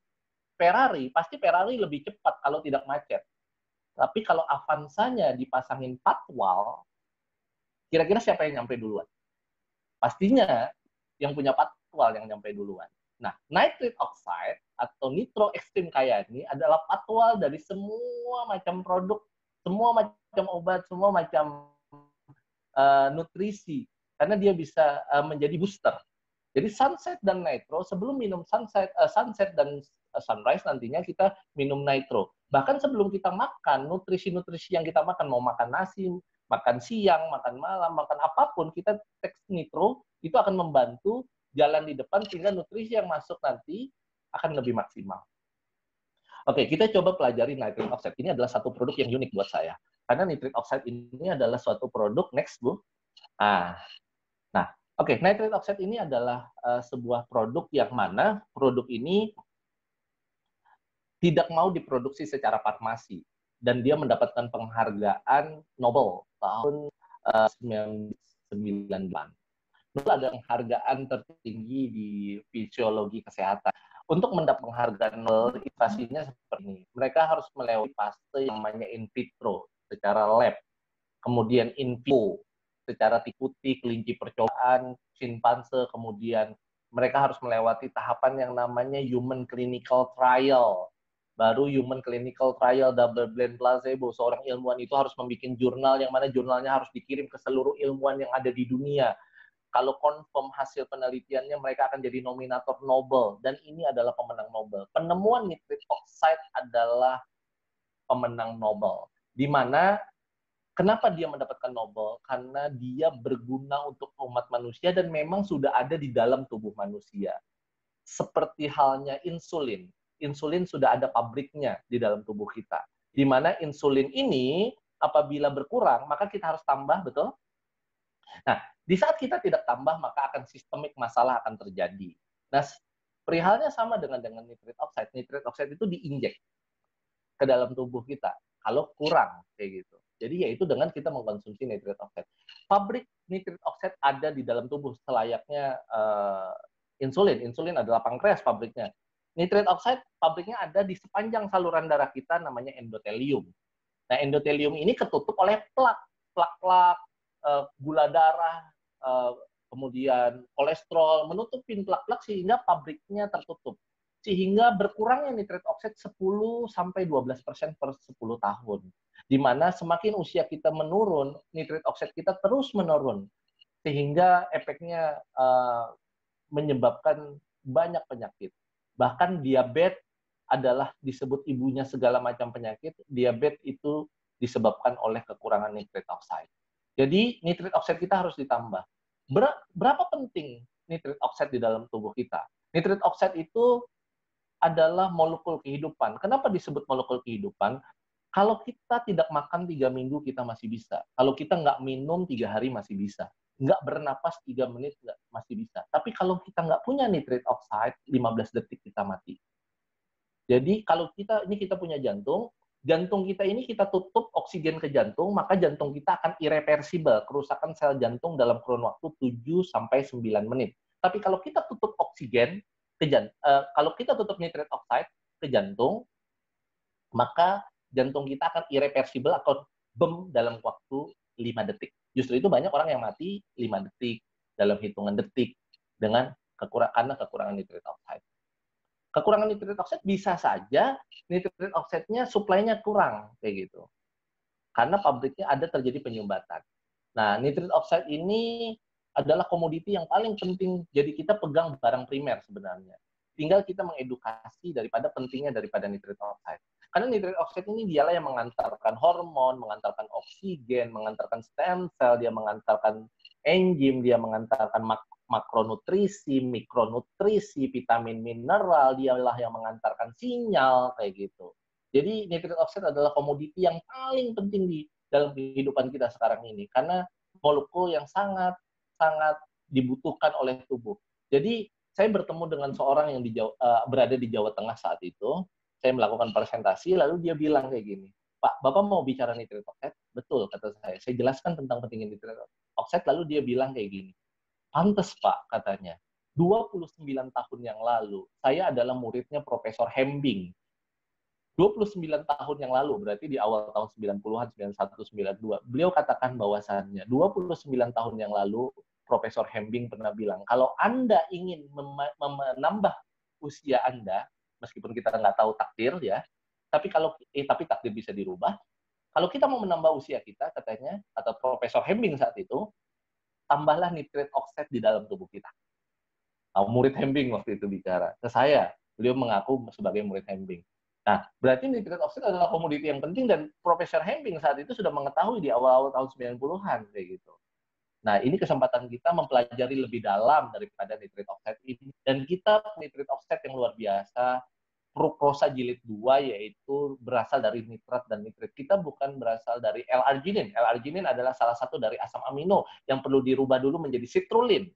Ferrari, pasti Ferrari lebih cepat kalau tidak macet. Tapi kalau Avanza-nya dipasangin patwal, kira-kira siapa yang nyampe duluan? Pastinya yang punya patwal yang nyampe duluan. Nah, nitrate oxide atau nitro ekstrim kayak ini adalah patwal dari semua macam produk, semua macam obat, semua macam nutrisi. Karena dia bisa menjadi booster. Jadi sunset dan nitro, sebelum minum sunset dan sunrise nantinya kita minum nitro. Bahkan sebelum kita makan, nutrisi-nutrisi yang kita makan, mau makan nasi, makan siang, makan malam, makan apapun, kita teks nitro, itu akan membantu jalan di depan sehingga nutrisi yang masuk nanti akan lebih maksimal. Oke, kita coba pelajari nitric oxide. Ini adalah satu produk yang unik buat saya. Karena nitric oxide ini adalah suatu produk, next Bu. Nah, oke, nitric oxide ini adalah sebuah produk yang mana produk ini tidak mau diproduksi secara farmasi. Dan dia mendapatkan penghargaan Nobel tahun 1998. Dulu ada penghargaan tertinggi di fisiologi kesehatan. Untuk mendapat penghargaan Nobel, investasinya seperti ini. Mereka harus melewati fase yang namanya in vitro, secara lab. Kemudian in vivo, secara tikuti, kelinci percobaan, simpanse, kemudian mereka harus melewati tahapan yang namanya human clinical trial. Baru human clinical trial double blind placebo. Seorang ilmuwan itu harus membuat jurnal yang mana jurnalnya harus dikirim ke seluruh ilmuwan yang ada di dunia. Kalau confirm hasil penelitiannya, mereka akan jadi nominator Nobel. Dan ini adalah pemenang Nobel. Penemuan nitrit oxide adalah pemenang Nobel. Di mana, kenapa dia mendapatkan Nobel? Karena dia berguna untuk umat manusia dan memang sudah ada di dalam tubuh manusia. Seperti halnya insulin. Insulin sudah ada pabriknya di dalam tubuh kita. Di mana insulin ini, apabila berkurang, maka kita harus tambah, betul? Nah, di saat kita tidak tambah, maka akan sistemik masalah akan terjadi. Nah, perihalnya sama dengan nitrit oxide. Nitrit oxide itu diinjek ke dalam tubuh kita kalau kurang kayak gitu. Jadi yaitu dengan kita mengkonsumsi nitrit oxide. Pabrik nitrit oxide ada di dalam tubuh selayaknya insulin. Insulin adalah pankreas pabriknya. Nitrit oxide pabriknya ada di sepanjang saluran darah kita namanya endotelium. Nah, endotelium ini ketutup oleh plak-plak, gula darah, kemudian kolesterol, menutupin plak-plak sehingga pabriknya tertutup. Sehingga berkurangnya nitrit oxide 10-12% per 10 tahun. Di mana semakin usia kita menurun, nitrit oxide kita terus menurun. Sehingga efeknya menyebabkan banyak penyakit. Bahkan diabetes adalah disebut ibunya segala macam penyakit. Diabetes itu disebabkan oleh kekurangan nitrit oxide. Jadi nitrit oxide kita harus ditambah. Berapa penting nitrit oxide di dalam tubuh kita? Nitrit oxide itu adalah molekul kehidupan. Kenapa disebut molekul kehidupan? Kalau kita tidak makan 3 minggu, kita masih bisa. Kalau kita nggak minum 3 hari, masih bisa. Nggak bernapas 3 menit, masih bisa. Tapi kalau kita nggak punya nitrit oxide, 15 detik kita mati. Jadi kalau kita punya jantung kita ini kita tutup oksigen ke jantung, maka jantung kita akan irreversible, kerusakan sel jantung dalam kurun waktu 7-9 menit. Tapi kalau kita tutup oksigen kalau kita tutup nitrit oxide ke jantung, maka jantung kita akan irreversible atau bem dalam waktu 5 detik. Justru itu banyak orang yang mati 5 detik, dalam hitungan detik, karena kekurangan nitrit oxide. Kekurangan nitrit oxide bisa saja nitrit oxide-nya suplainya kurang kayak gitu. Karena pabriknya ada terjadi penyumbatan. Nah, nitrit oxide ini adalah komoditi yang paling penting. Jadi kita pegang barang primer sebenarnya. Tinggal kita mengedukasi pentingnya daripada nitrit oxide. Karena nitrit oxide ini dialah yang mengantarkan hormon, mengantarkan oksigen, mengantarkan stem cell, dia mengantarkan enzim, dia mengantarkan makronutrisi, mikronutrisi, vitamin mineral, dialah yang mengantarkan sinyal kayak gitu. Jadi nitrit oxide adalah komoditi yang paling penting di dalam kehidupan kita sekarang ini karena molekul yang sangat dibutuhkan oleh tubuh. Jadi saya bertemu dengan seorang yang berada di Jawa Tengah saat itu. Saya melakukan presentasi, lalu dia bilang kayak gini, Pak, Bapak mau bicara nitrit oxide? Betul, kata saya. Saya jelaskan tentang pentingnya nitrit oxide, lalu dia bilang kayak gini, pantes Pak, katanya. 29 tahun yang lalu, saya adalah muridnya Profesor Hembing. 29 tahun yang lalu, berarti di awal tahun 90-an, 91, 92, beliau katakan bahwasannya 29 tahun yang lalu, Profesor Hembing pernah bilang, kalau Anda ingin menambah usia Anda, meskipun kita nggak tahu takdir ya, tapi takdir bisa dirubah. Kalau kita mau menambah usia kita, katanya, atau Profesor Hembing saat itu, tambahlah nitrit oxide di dalam tubuh kita. Nah, murid Hembing waktu itu bicara ke saya, beliau mengaku sebagai murid Hembing. Nah, berarti nitrit oxide adalah komoditi yang penting dan Profesor Hembing saat itu sudah mengetahui di awal-awal tahun 90-an kayak gitu. Nah, ini kesempatan kita mempelajari lebih dalam daripada nitrit oxide ini. Dan kita nitrit oxide yang luar biasa, fruktosa jilid 2, yaitu berasal dari nitrat dan nitrit. Kita bukan berasal dari L-arginin. L-arginin adalah salah satu dari asam amino yang perlu dirubah dulu menjadi citrulline,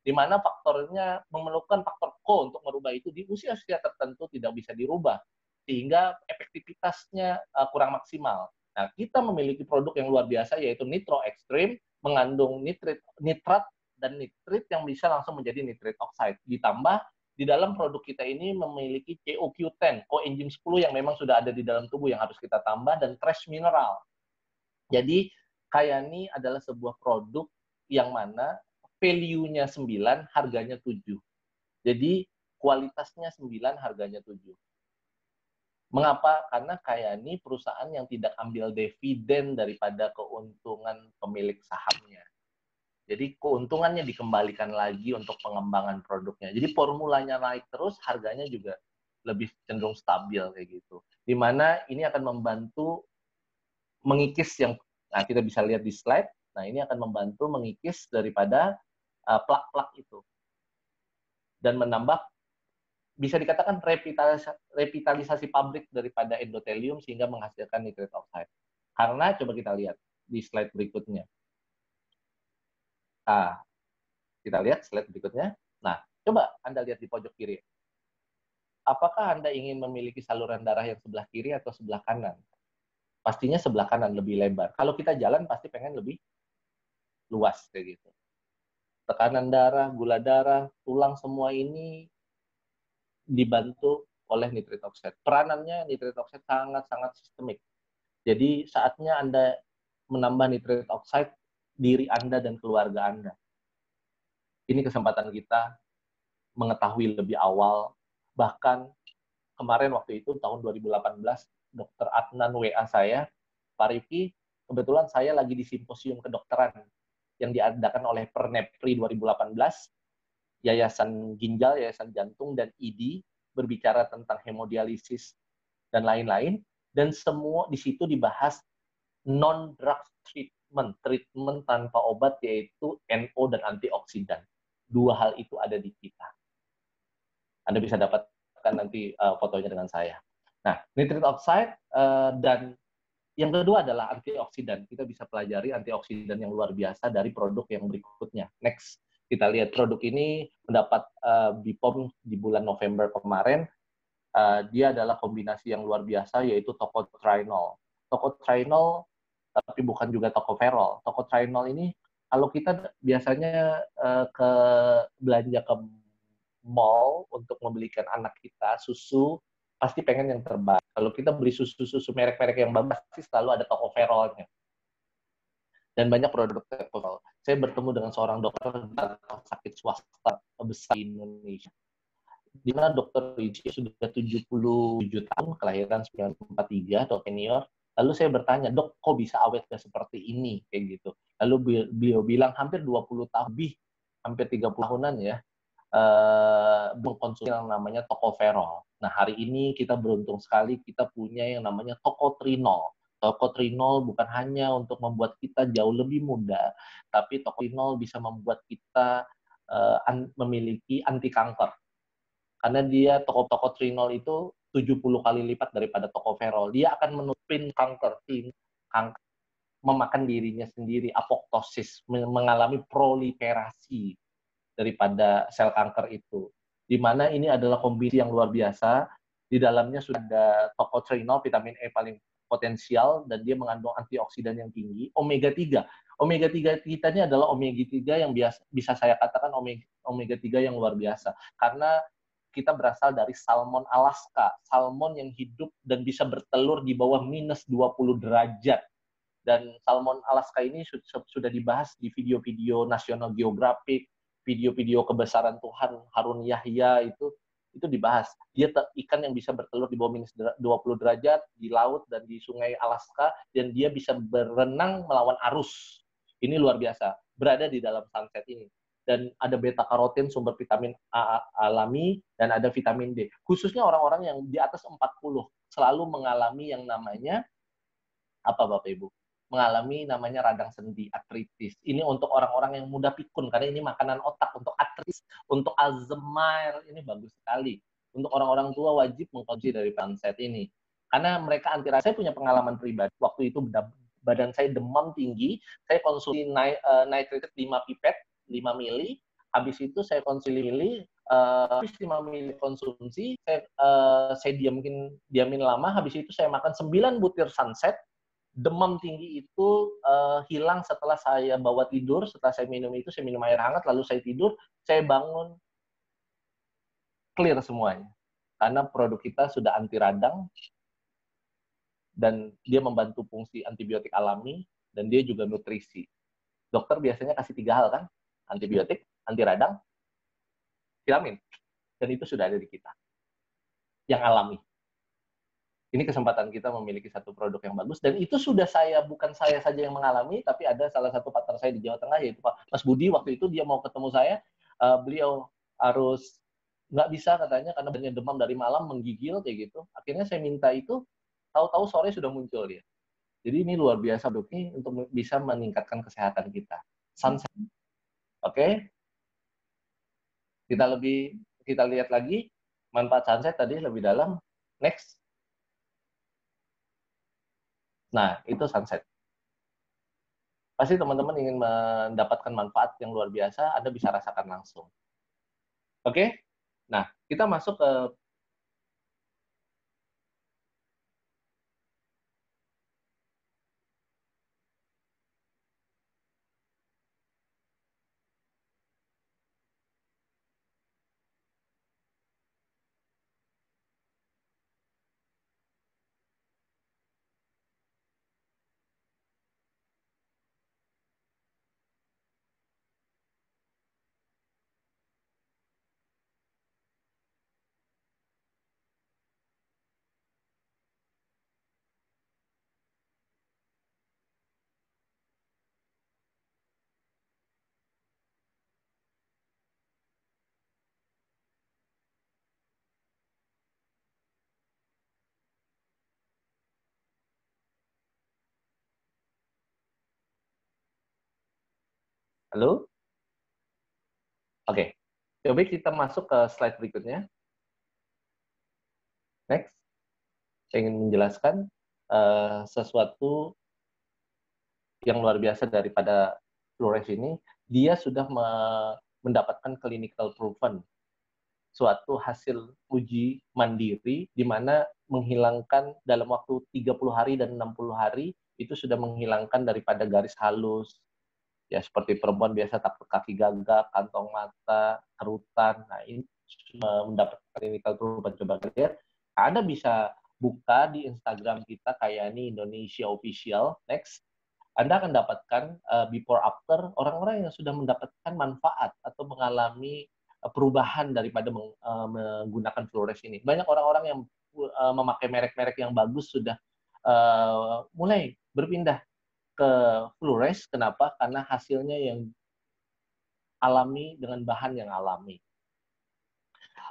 di mana faktornya memerlukan faktor Co untuk merubah itu di usia-usia tertentu tidak bisa dirubah, sehingga efektivitasnya kurang maksimal. Nah, kita memiliki produk yang luar biasa, yaitu Nitro Extreme, mengandung nitrat dan nitrit yang bisa langsung menjadi nitrit oxide. Ditambah di dalam produk kita ini memiliki CoQ10, coenzyme 10 yang memang sudah ada di dalam tubuh yang harus kita tambah, dan trace mineral. Jadi Kyani adalah sebuah produk yang mana value-nya 9, harganya 7. Jadi kualitasnya 9, harganya 7. Mengapa? Karena Kyani perusahaan yang tidak ambil dividen daripada keuntungan pemilik sahamnya. Jadi keuntungannya dikembalikan lagi untuk pengembangan produknya. Jadi formulanya naik terus, harganya juga lebih cenderung stabil kayak gitu. Di mana ini akan membantu mengikis yang, nah kita bisa lihat di slide, nah ini akan membantu mengikis daripada plak-plak itu. Dan menambah, bisa dikatakan revitalisasi pabrik daripada endotelium sehingga menghasilkan nitrit oxide. Karena coba kita lihat di slide berikutnya. Nah, kita lihat slide berikutnya. Nah, coba Anda lihat di pojok kiri. Apakah Anda ingin memiliki saluran darah yang sebelah kiri atau sebelah kanan? Pastinya sebelah kanan, lebih lebar. Kalau kita jalan pasti pengen lebih luas kayak gitu. Tekanan darah, gula darah, tulang, semua ini dibantu oleh nitrit oxide. Peranannya nitrit oxide sangat-sangat sistemik. Jadi saatnya Anda menambah nitrit oxide diri Anda dan keluarga Anda. Ini kesempatan kita mengetahui lebih awal. Bahkan kemarin waktu itu tahun 2018, Dr. Adnan WA saya, Pak Rifki, kebetulan saya lagi di simposium kedokteran yang diadakan oleh Pernepri 2018, Yayasan Ginjal, Yayasan Jantung, dan ID, berbicara tentang hemodialisis dan lain-lain, dan semua di situ dibahas non-drug treatment, treatment tanpa obat, yaitu NO dan antioksidan. Dua hal itu ada di kita. Anda bisa dapatkan nanti fotonya dengan saya. Nah, nitrit oxide dan yang kedua adalah antioksidan. Kita bisa pelajari antioksidan yang luar biasa dari produk yang berikutnya. Next, kita lihat produk ini mendapat BPOM di bulan November kemarin. Dia adalah kombinasi yang luar biasa, yaitu tocotrienol. Tocotrienol, tapi bukan juga tocopherol. Tocotrienol ini, kalau kita biasanya ke belanja ke mall untuk membelikan anak kita susu, pasti pengen yang terbaik. Kalau kita beli susu merek-merek yang bagus, pasti selalu ada tocopherolnya. Dan banyak produk tocopherol. Saya bertemu dengan seorang dokter sakit swasta besar di Indonesia, di mana dokter ini sudah 77 tahun, kelahiran 1943, dokter senior. Lalu saya bertanya, dok, kok bisa awet seperti ini? Kayak gitu. Lalu beliau bilang, hampir 20 tahun, lebih, hampir 30 tahunan ya, mengkonsumsi yang namanya tocopherol. Nah, hari ini kita beruntung sekali, kita punya yang namanya tocotrienol. Tocotrienol bukan hanya untuk membuat kita jauh lebih muda, tapi tocotrienol bisa membuat kita memiliki anti kanker. Karena dia tocotrienol itu 70 kali lipat daripada tocopherol. Dia akan menutupin kanker, memakan dirinya sendiri, apoptosis, mengalami proliferasi daripada sel kanker itu. Di mana ini adalah kombinasi yang luar biasa. Di dalamnya sudah ada tocotrienol, vitamin E paling potensial, dan dia mengandung antioksidan yang tinggi. Omega 3. Omega 3 kita ini adalah omega 3 yang bisa saya katakan omega 3 yang luar biasa. Karena kita berasal dari salmon Alaska. Salmon yang hidup dan bisa bertelur di bawah minus 20 derajat. Dan salmon Alaska ini sudah dibahas di video-video National Geographic, video-video kebesaran Tuhan, Harun Yahya itu dibahas. Dia ikan yang bisa bertelur di bawah minus 20 derajat di laut dan di sungai Alaska, dan dia bisa berenang melawan arus. Ini luar biasa, berada di dalam sunset ini. Dan ada beta-karotin, sumber vitamin A alami, dan ada vitamin D. Khususnya orang-orang yang di atas 40 selalu mengalami yang namanya apa Bapak Ibu? Mengalami namanya radang sendi, artritis. Ini untuk orang-orang yang mudah pikun, karena ini makanan otak. Untuk artritis, untuk Alzheimer, ini bagus sekali. Untuk orang-orang tua wajib mengkonsumsi dari sunset ini. Karena mereka anti radang. Saya punya pengalaman pribadi. Waktu itu badan saya demam tinggi, saya konsumsi nitrated 5 pipet, 5 mili. Habis itu saya konsumsi habis 5 mili konsumsi, saya diamin lama. Habis itu saya makan 9 butir sunset, demam tinggi itu hilang setelah saya bawa tidur, setelah saya minum itu, saya minum air hangat, lalu saya tidur, saya bangun, clear semuanya. Karena produk kita sudah anti radang, dan dia membantu fungsi antibiotik alami, dan dia juga nutrisi. Dokter biasanya kasih 3 hal kan, antibiotik, anti radang, vitamin, dan itu sudah ada di kita, yang alami. Ini kesempatan kita memiliki satu produk yang bagus, dan itu sudah bukan saya saja yang mengalami, tapi ada salah satu partner saya di Jawa Tengah, yaitu Pak Mas Budi. Waktu itu dia mau ketemu saya, beliau harus nggak bisa katanya karena banyak demam dari malam, menggigil kayak gitu. Akhirnya saya minta itu, tahu-tahu sore sudah muncul dia. Jadi ini luar biasa dok, ini untuk bisa meningkatkan kesehatan kita. Sunset, oke? Kita lihat lagi manfaat sunset tadi lebih dalam. Next. Nah, itu sunset. Pasti teman-teman ingin mendapatkan manfaat yang luar biasa, Anda bisa rasakan langsung. Oke? Nah, kita masuk ke halo. Oke. Coba kita masuk ke slide berikutnya. Next. Saya ingin menjelaskan sesuatu yang luar biasa daripada Flores ini. Dia sudah mendapatkan clinical proven, suatu hasil uji mandiri di mana menghilangkan dalam waktu 30 hari dan 60 hari itu sudah menghilangkan daripada garis halus, ya seperti perempuan biasa takut kaki gagak, kantong mata, kerutan. Nah, ini mendapat clinical proven. Coba lihat, Anda bisa buka di Instagram kita kayak ini Indonesia Official. Next. Anda akan dapatkan before after orang-orang yang sudah mendapatkan manfaat atau mengalami perubahan daripada menggunakan Flores ini. Banyak orang-orang yang memakai merek-merek yang bagus sudah mulai berpindah ke Flores. Kenapa? Karena hasilnya yang alami dengan bahan yang alami.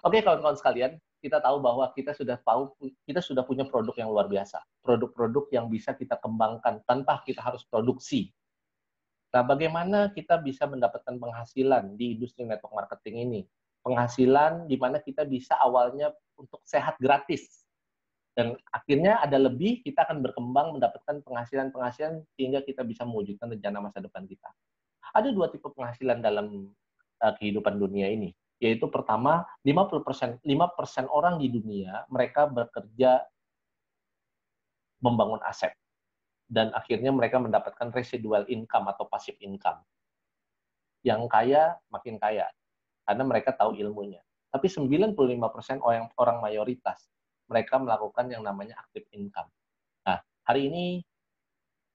Oke, kawan-kawan sekalian, kita tahu bahwa kita sudah punya produk yang luar biasa. Produk-produk yang bisa kita kembangkan tanpa kita harus produksi. Nah, bagaimana kita bisa mendapatkan penghasilan di industri network marketing ini? Penghasilan di mana kita bisa awalnya untuk sehat gratis. Dan akhirnya ada lebih, kita akan berkembang mendapatkan penghasilan-penghasilan sehingga kita bisa mewujudkan rencana masa depan kita. Ada 2 tipe penghasilan dalam kehidupan dunia ini. Yaitu pertama, 5% orang di dunia, mereka bekerja membangun aset. Dan akhirnya mereka mendapatkan residual income atau passive income. Yang kaya makin kaya, karena mereka tahu ilmunya. Tapi 95% orang mayoritas, mereka melakukan yang namanya active income. Nah, hari ini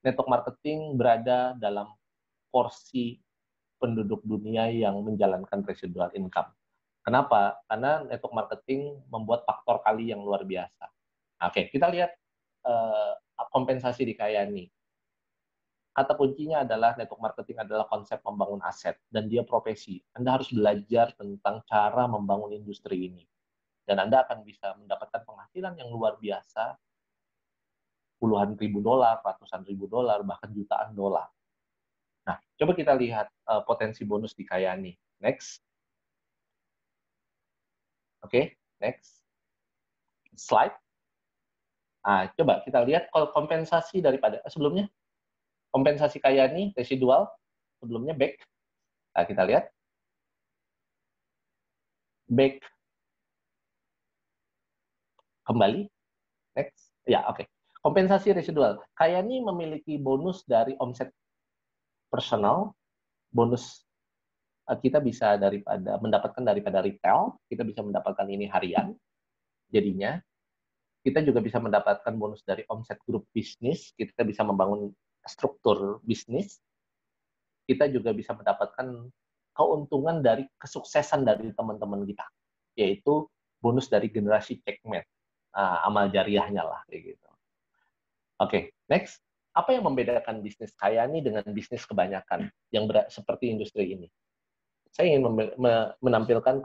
network marketing berada dalam porsi penduduk dunia yang menjalankan residual income. Kenapa? Karena network marketing membuat faktor kali yang luar biasa. Oke, kita lihat kompensasi di Kayani. Kata kuncinya adalah network marketing adalah konsep membangun aset, dan dia profesi. Anda harus belajar tentang cara membangun industri ini. Dan Anda akan bisa mendapatkan penghasilan yang luar biasa, puluhan ribu dolar, ratusan ribu dolar, bahkan jutaan dolar. Nah, coba kita lihat potensi bonus di Kayani. Next. Oke, next. Slide. Nah, coba kita lihat kalau kompensasi daripada sebelumnya. Kompensasi Kayani, residual, sebelumnya back. Nah, kita lihat. Back. Kembali. Next. Ya, oke. Kompensasi residual. Kayani memiliki bonus dari omset personal, bonus kita bisa mendapatkan daripada retail, kita bisa mendapatkan ini harian. Jadinya kita juga bisa mendapatkan bonus dari omset grup bisnis, kita bisa membangun struktur bisnis, kita juga bisa mendapatkan keuntungan dari kesuksesan dari teman-teman kita, yaitu bonus dari generasi checkmate, amal jariahnya lah kayak gitu. Oke, next. Apa yang membedakan bisnis Kayani dengan bisnis kebanyakan yang seperti industri ini? Saya ingin menyampaikan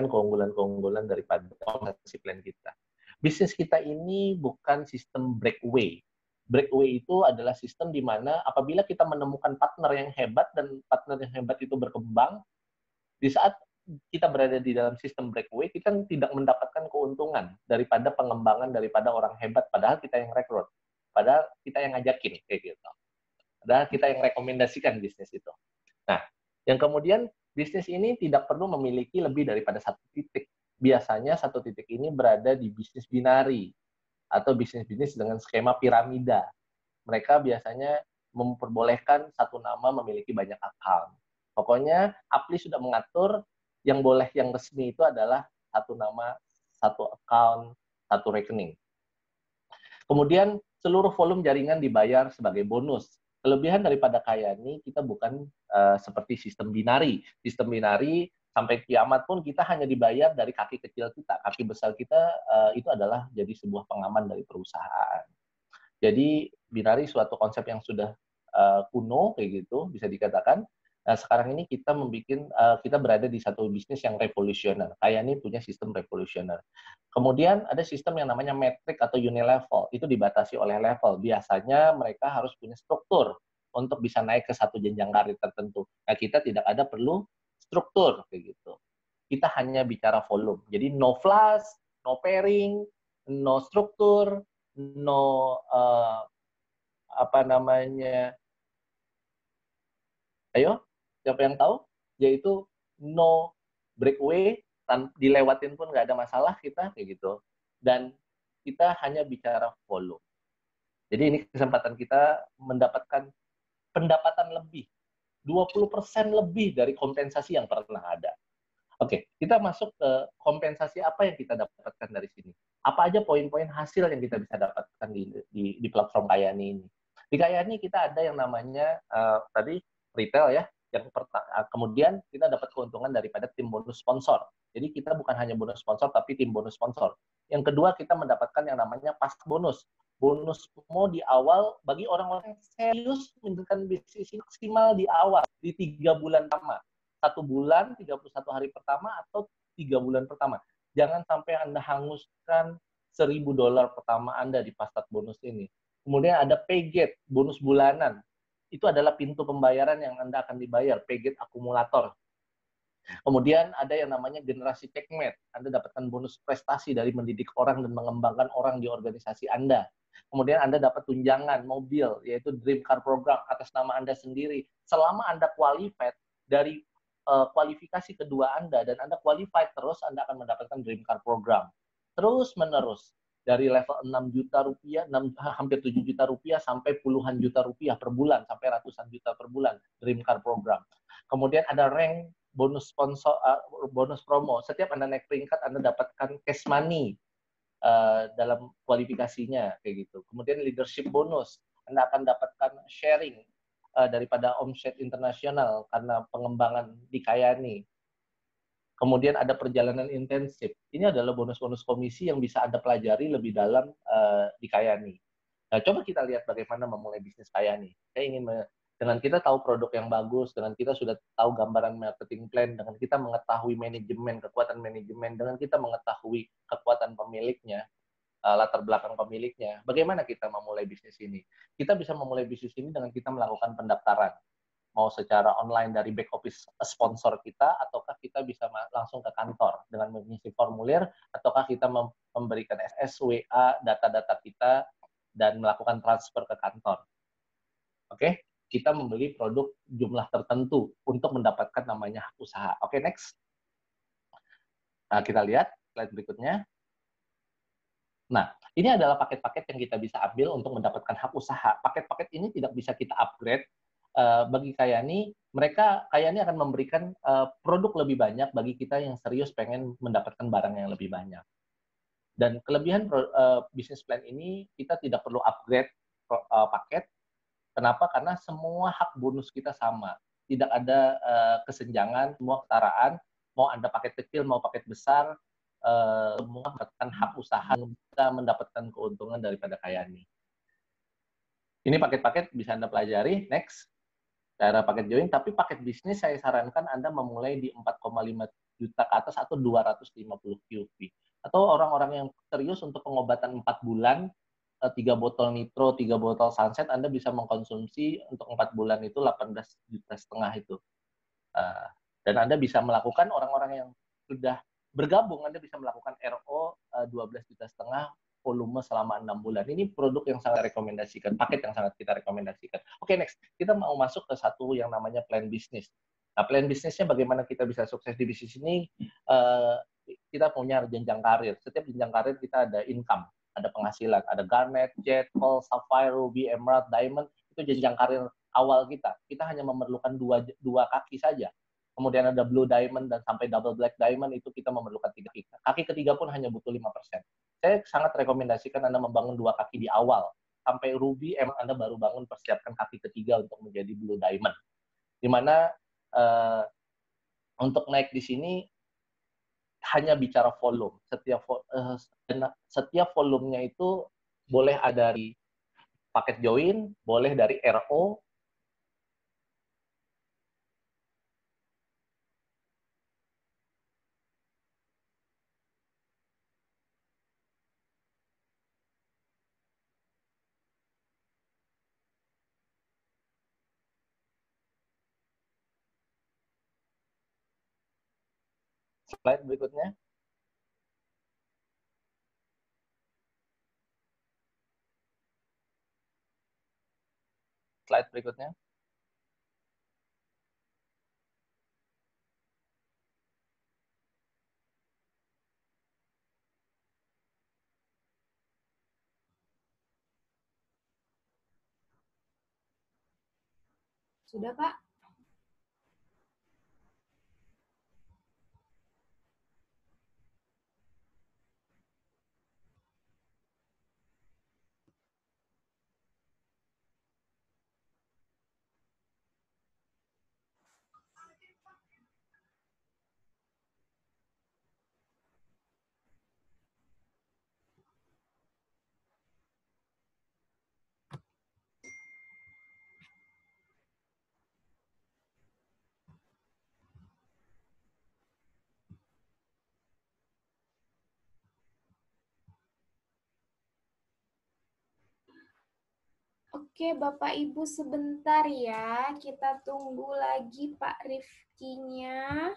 keunggulan-keunggulan daripada kompensasi plan kita. Bisnis kita ini bukan sistem breakaway. Breakaway itu adalah sistem di mana apabila kita menemukan partner yang hebat dan partner yang hebat itu berkembang, di saat kita berada di dalam sistem breakaway, kita tidak mendapatkan keuntungan daripada pengembangan daripada orang hebat, padahal kita yang rekrut, padahal kita yang ngajakin, kayak gitu. Padahal kita yang rekomendasikan bisnis itu. Nah, yang kemudian bisnis ini tidak perlu memiliki lebih daripada satu titik. Biasanya satu titik ini berada di bisnis binari atau bisnis-bisnis dengan skema piramida. Mereka biasanya memperbolehkan satu nama memiliki banyak account. Pokoknya Apli sudah mengatur yang boleh yang resmi itu adalah satu nama, satu account, satu rekening. Kemudian seluruh volume jaringan dibayar sebagai bonus. Kelebihan daripada Kayani, kita bukan seperti sistem binari. Sistem binari sampai kiamat pun kita hanya dibayar dari kaki kecil kita. Kaki besar kita itu adalah jadi sebuah pengaman dari perusahaan. Jadi binari suatu konsep yang sudah kuno kayak gitu bisa dikatakan. Nah, sekarang ini kita berada di satu bisnis yang revolusioner. Kayani punya sistem revolusioner. Kemudian ada sistem yang namanya metrik atau unilevel. Itu dibatasi oleh level. Biasanya mereka harus punya struktur untuk bisa naik ke satu jenjang karir tertentu. Nah, kita tidak ada perlu struktur kayak gitu. Kita hanya bicara volume. Jadi no flash, no pairing, no struktur, no ayo, siapa yang tahu? Yaitu no breakaway, dilewatin pun nggak ada masalah kita kayak gitu. Dan kita hanya bicara volume. Jadi ini kesempatan kita mendapatkan pendapatan lebih, 20% lebih dari kompensasi yang pernah ada. Oke, kita masuk ke kompensasi apa yang kita dapatkan dari sini. Apa aja poin-poin hasil yang kita bisa dapatkan di platform Kayani ini. Di Kayani kita ada yang namanya tadi retail ya, kemudian kita dapat keuntungan daripada tim bonus sponsor. Jadi kita bukan hanya bonus sponsor, tapi tim bonus sponsor. Yang kedua, kita mendapatkan yang namanya pas bonus. Bonus mau di awal bagi orang-orang yang serius menjalankan bisnis ini maksimal di awal, di 3 bulan pertama. 1 bulan, 31 hari pertama, atau 3 bulan pertama. Jangan sampai Anda hanguskan $1.000 pertama Anda di pasat bonus ini. Kemudian ada paygate, bonus bulanan. Itu adalah pintu pembayaran yang Anda akan dibayar, paygate akumulator. Kemudian ada yang namanya generasi checkmate. Anda dapatkan bonus prestasi dari mendidik orang dan mengembangkan orang di organisasi Anda. Kemudian Anda dapat tunjangan mobil, yaitu Dream Car Program atas nama Anda sendiri. Selama Anda qualified dari kualifikasi kedua Anda dan Anda qualified terus, Anda akan mendapatkan Dream Car Program. Terus menerus. Dari level 6 juta rupiah, hampir 7 juta rupiah, sampai puluhan juta rupiah per bulan, sampai ratusan juta per bulan, Dream Car Program. Kemudian ada rank bonus sponsor, bonus promo. Setiap Anda naik peringkat, Anda dapatkan cash money dalam kualifikasinya, kayak gitu. Kemudian leadership bonus, Anda akan dapatkan sharing daripada omset internasional karena pengembangan di Kayani. Kemudian ada perjalanan intensif. Ini adalah bonus-bonus komisi yang bisa Anda pelajari lebih dalam di Kayani. Nah, coba kita lihat bagaimana memulai bisnis Kayani. Saya ingin dengan kita tahu produk yang bagus, dengan kita sudah tahu gambaran marketing plan, dengan kita mengetahui manajemen, kekuatan manajemen, dengan kita mengetahui kekuatan pemiliknya, latar belakang pemiliknya, bagaimana kita memulai bisnis ini? Kita bisa memulai bisnis ini dengan kita melakukan pendaftaran. Mau secara online dari back office sponsor kita, ataukah kita bisa langsung ke kantor dengan mengisi formulir, ataukah kita memberikan SS, WA, data-data kita, dan melakukan transfer ke kantor. Oke, kita membeli produk jumlah tertentu untuk mendapatkan namanya hak usaha. Oke, next. Nah, kita lihat slide berikutnya. Nah, ini adalah paket-paket yang kita bisa ambil untuk mendapatkan hak usaha. Paket-paket ini tidak bisa kita upgrade. Bagi Kayani, Kayani akan memberikan produk lebih banyak bagi kita yang serius pengen mendapatkan barang yang lebih banyak. Dan kelebihan bisnis plan ini, kita tidak perlu upgrade paket. Kenapa? Karena semua hak bonus kita sama. Tidak ada kesenjangan, semua kesetaraan. Mau Anda paket kecil, mau paket besar, semua mendapatkan hak usaha, bisa mendapatkan keuntungan daripada Kayani. Ini paket-paket bisa Anda pelajari. Next, cara paket join. Tapi paket bisnis saya sarankan Anda memulai di 4,5 juta ke atas atau 250 QP. Atau orang-orang yang serius untuk pengobatan 4 bulan, 3 botol nitro, 3 botol sunset, Anda bisa mengkonsumsi untuk 4 bulan itu 18 juta setengah itu. Dan Anda bisa melakukan, orang-orang yang sudah bergabung, Anda bisa melakukan RO 12 juta setengah volume selama 6 bulan. Ini produk yang sangat rekomendasikan, paket yang sangat kita rekomendasikan. Oke, next. Kita mau masuk ke satu yang namanya plan bisnis. Nah, plan bisnisnya bagaimana kita bisa sukses di bisnis ini, kita punya jenjang karir. Setiap jenjang karir kita ada income, ada penghasilan, ada garnet, jet, pearl, sapphire, ruby, emerald, diamond, itu jenjang karir awal kita. Kita hanya memerlukan dua kaki saja. Kemudian ada blue diamond dan sampai double black diamond, itu kita memerlukan 3 kaki. Kaki ketiga pun hanya butuh 5%. Saya sangat rekomendasikan Anda membangun 2 kaki di awal. Sampai ruby, emang Anda baru bangun persiapkan kaki ketiga untuk menjadi blue diamond. Dimana untuk naik di sini hanya bicara volume. Setiap volumenya itu boleh ada dari paket join, boleh dari RO. Slide berikutnya. Slide berikutnya. Sudah, Pak? Oke, Bapak Ibu sebentar ya. Kita tunggu lagi Pak Rifkinya.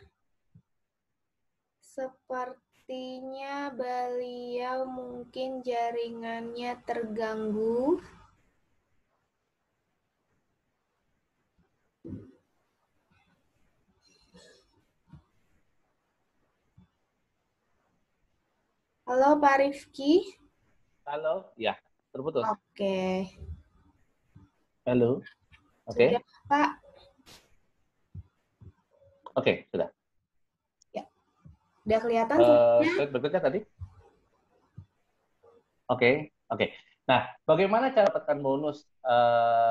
Sepertinya beliau mungkin jaringannya terganggu. Halo Pak Rifki. Halo, ya, terputus. Oke. Halo, oke. Sudah, Pak. Oke, sudah. Ya. Udah kelihatan Slide berikutnya tadi. Oke. Nah, bagaimana cara dapatkan bonus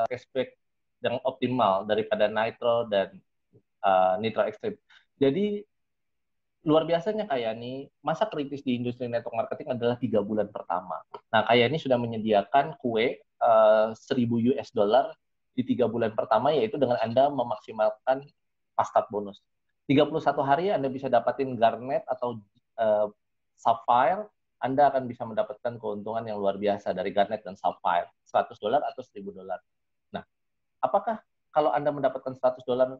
cashback yang optimal daripada Nitro dan Nitro Extreme? Jadi, luar biasanya Kayani, masa kritis di industri network marketing adalah 3 bulan pertama. Nah, Kayani sudah menyediakan kue 1.000 US dollar di 3 bulan pertama, yaitu dengan Anda memaksimalkan fast start bonus. 31 hari Anda bisa dapatin garnet atau sapphire, Anda akan bisa mendapatkan keuntungan yang luar biasa dari garnet dan sapphire, 100 dolar atau 1.000 dolar. Nah, apakah kalau Anda mendapatkan 100 dolar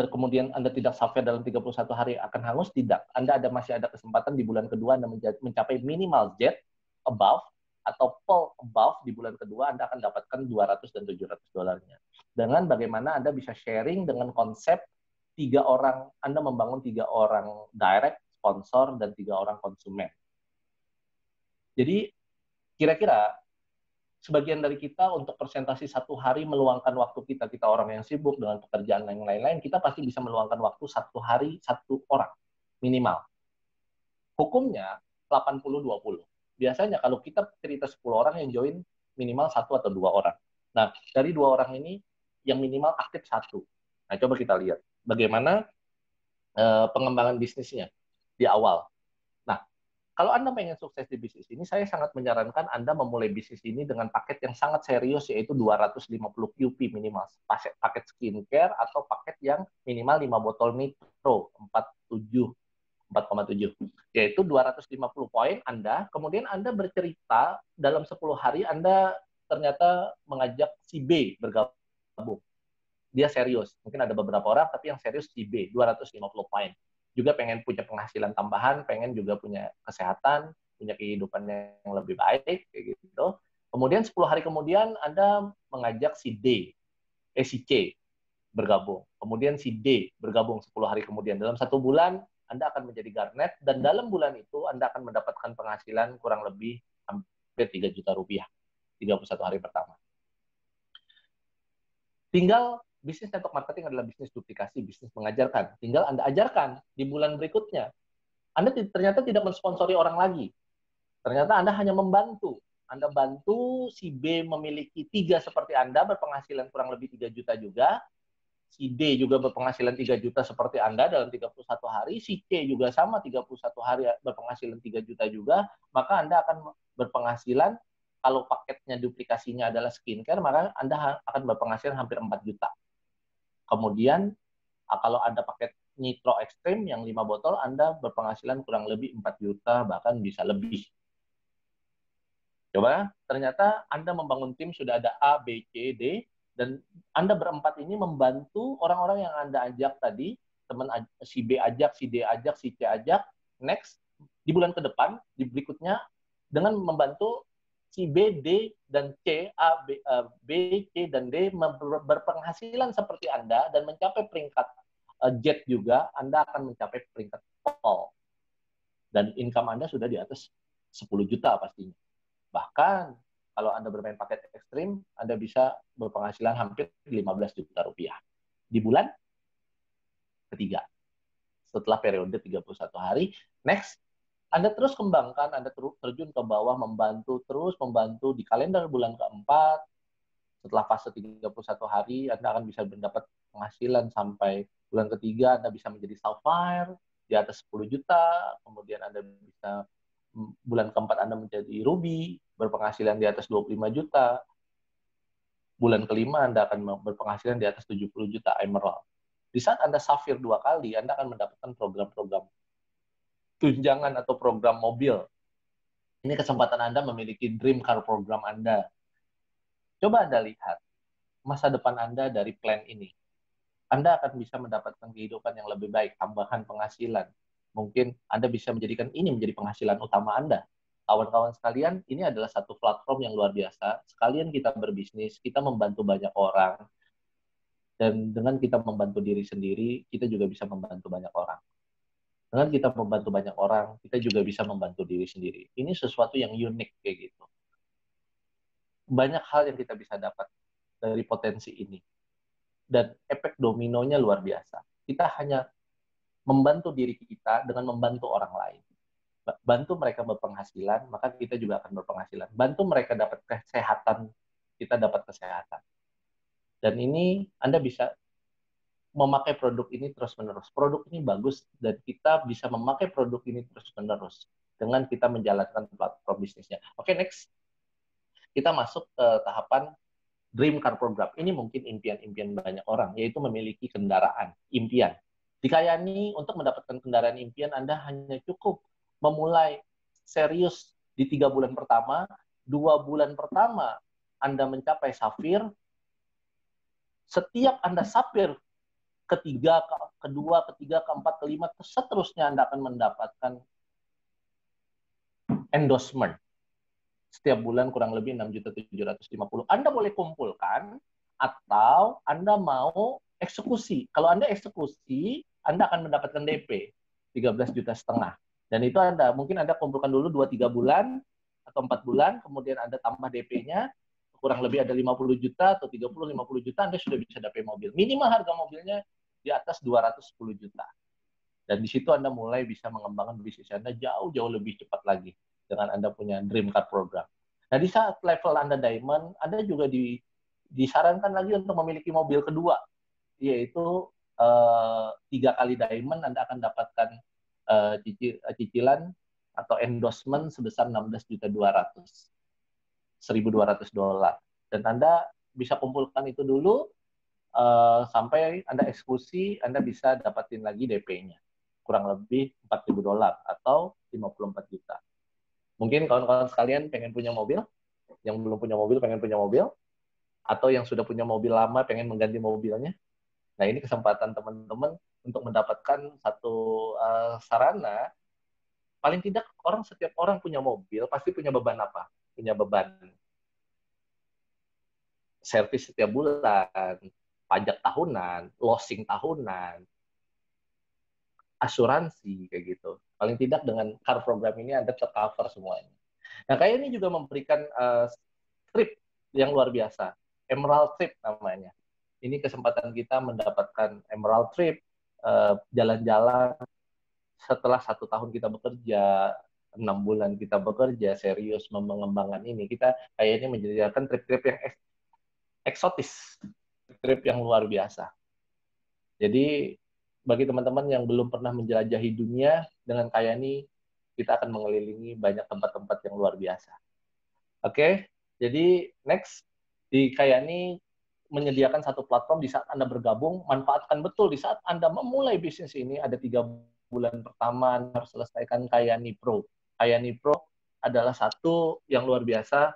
kemudian Anda tidak sapphire dalam 31 hari akan hangus? Tidak. Masih ada kesempatan di bulan kedua Anda mencapai minimal jet above atau pearl above di bulan kedua, Anda akan dapatkan 200 dan 700 dolarnya. Dengan bagaimana Anda bisa sharing dengan konsep 3 orang, Anda membangun 3 orang direct, sponsor, dan 3 orang konsumen. Jadi Kira-kira sebagian dari kita untuk presentasi 1 hari meluangkan waktu kita, kita orang yang sibuk dengan pekerjaan yang lain-lain, kita pasti bisa meluangkan waktu 1 hari 1 orang minimal. Hukumnya 80-20. Biasanya kalau kita cerita 10 orang yang join minimal 1 atau 2 orang. Nah, dari 2 orang ini yang minimal aktif 1. Nah, coba kita lihat bagaimana pengembangan bisnisnya di awal. Nah, kalau Anda pengen sukses di bisnis ini, saya sangat menyarankan Anda memulai bisnis ini dengan paket yang sangat serius, yaitu 250 QP minimal. Paket skincare atau paket yang minimal 5 botol nitro, 4,7, yaitu 250 poin Anda. Kemudian Anda bercerita dalam 10 hari Anda ternyata mengajak si B bergabung. Dia serius. Mungkin ada beberapa orang, tapi yang serius si B, 250 poin. Juga pengen punya penghasilan tambahan, pengen juga punya kesehatan, punya kehidupan yang lebih baik, kayak gitu. Kemudian 10 hari kemudian Anda mengajak si D, si C bergabung. Kemudian si D bergabung 10 hari kemudian. Dalam 1 bulan, Anda akan menjadi garnet, dan dalam bulan itu Anda akan mendapatkan penghasilan kurang lebih hampir 3 juta rupiah, 31 hari pertama. Tinggal bisnis network marketing adalah bisnis duplikasi, bisnis mengajarkan. Tinggal Anda ajarkan di bulan berikutnya. Anda ternyata tidak mensponsori orang lagi. Ternyata Anda hanya membantu. Anda bantu si B memiliki 3 seperti Anda, berpenghasilan kurang lebih 3 juta juga. Si D juga berpenghasilan 3 juta seperti Anda dalam 31 hari. Si C juga sama, 31 hari berpenghasilan 3 juta juga. Maka Anda akan berpenghasilan, kalau paketnya duplikasinya adalah skincare, maka Anda akan berpenghasilan hampir 4 juta. Kemudian kalau ada paket Nitro Extreme yang 5 botol, Anda berpenghasilan kurang lebih 4 juta, bahkan bisa lebih. Coba, ternyata Anda membangun tim, sudah ada A, B, C, D, dan Anda berempat ini membantu orang-orang yang Anda ajak tadi, teman si B ajak, si D ajak, si C ajak, next, di bulan ke depan, di berikutnya, dengan membantu si B, D, dan C, B, C, dan D berpenghasilan seperti Anda dan mencapai peringkat jet juga, Anda akan mencapai peringkat pol. Dan income Anda sudah di atas 10 juta pastinya. Bahkan, kalau Anda bermain paket ekstrim, Anda bisa berpenghasilan hampir 15 juta rupiah. Di bulan ketiga. Setelah periode 31 hari, next, Anda terus kembangkan, Anda terjun ke bawah, terus membantu di kalender bulan keempat. Setelah fase 31 hari, Anda akan bisa mendapat penghasilan sampai bulan ketiga, Anda bisa menjadi sapphire di atas 10 juta, kemudian Anda bisa bulan keempat Anda menjadi ruby, berpenghasilan di atas 25 juta, bulan kelima Anda akan berpenghasilan di atas 70 juta emerald. Di saat Anda sapphire 2 kali, Anda akan mendapatkan program-program tunjangan atau program mobil. Ini kesempatan Anda memiliki dream car program Anda. Coba Anda lihat masa depan Anda dari plan ini. Anda akan bisa mendapatkan kehidupan yang lebih baik, tambahan penghasilan. Mungkin Anda bisa menjadikan ini menjadi penghasilan utama Anda. Kawan-kawan sekalian, ini adalah satu platform yang luar biasa. Sekalian kita berbisnis, kita membantu banyak orang. Dan dengan kita membantu diri sendiri, kita juga bisa membantu banyak orang. Dengan kita membantu banyak orang, kita juga bisa membantu diri sendiri. Ini sesuatu yang unik kayak gitu. Banyak hal yang kita bisa dapat dari potensi ini. Dan efek dominonya luar biasa. Kita hanya membantu diri kita dengan membantu orang lain. Bantu mereka berpenghasilan, maka kita juga akan berpenghasilan. Bantu mereka dapat kesehatan, kita dapat kesehatan. Dan ini Anda bisa memakai produk ini terus-menerus. Produk ini bagus dan kita bisa memakai produk ini terus-menerus dengan kita menjalankan platform bisnisnya. Oke, next. Kita masuk ke tahapan Dream Car Program. Ini mungkin impian-impian banyak orang, yaitu memiliki kendaraan, impian. Dikayani untuk mendapatkan kendaraan impian, Anda hanya cukup memulai serius di 3 bulan pertama, 2 bulan pertama Anda mencapai Sapphire. Setiap Anda Sapphire ketiga, kedua, ketiga, keempat, kelima, seterusnya Anda akan mendapatkan endorsement. Setiap bulan kurang lebih 6.750.000. Anda boleh kumpulkan atau Anda mau eksekusi. Kalau Anda eksekusi, Anda akan mendapatkan DP 13,5 juta. Dan itu mungkin Anda kumpulkan dulu 2-3 bulan, atau 4 bulan, kemudian Anda tambah DP-nya, kurang lebih ada 50 juta atau 30-50 juta, Anda sudah bisa DP mobil. Minimal harga mobilnya di atas 210 juta. Dan di situ Anda mulai bisa mengembangkan bisnis Anda jauh-jauh lebih cepat lagi dengan Anda punya Dream Car Program. Nah, di saat level Anda Diamond, Anda juga disarankan lagi untuk memiliki mobil kedua, yaitu 3 kali Diamond Anda akan dapatkan cicilan atau endorsement sebesar 16.200.000, $1.200. Dan Anda bisa kumpulkan itu dulu sampai Anda eksekusi, Anda bisa dapatin lagi DP-nya. Kurang lebih $4.000 atau 54 juta. Mungkin kawan-kawan sekalian pengen punya mobil, yang belum punya mobil pengen punya mobil, atau yang sudah punya mobil lama pengen mengganti mobilnya. Nah, ini kesempatan teman-teman untuk mendapatkan satu sarana. Paling tidak setiap orang punya mobil, pasti punya beban apa? Punya beban servis setiap bulan, pajak tahunan, losing tahunan, asuransi, kayak gitu. Paling tidak dengan car program ini Anda tercover semuanya. Nah, kayak ini juga memberikan trip yang luar biasa. Emerald Trip namanya. Ini kesempatan kita mendapatkan Emerald Trip, jalan-jalan setelah 1 tahun kita bekerja, 6 bulan kita bekerja, serius mengembangkan ini. Kita kayaknya menjadikan trip-trip yang eksotis, trip yang luar biasa. Jadi bagi teman-teman yang belum pernah menjelajahi dunia, dengan Kayani kita akan mengelilingi banyak tempat-tempat yang luar biasa. Oke, jadi next, di Kayani menyediakan satu platform di saat Anda bergabung, manfaatkan betul di saat Anda memulai bisnis ini, ada 3 bulan pertama Anda harus selesaikan Kayani Pro. Kayani Pro adalah satu yang luar biasa,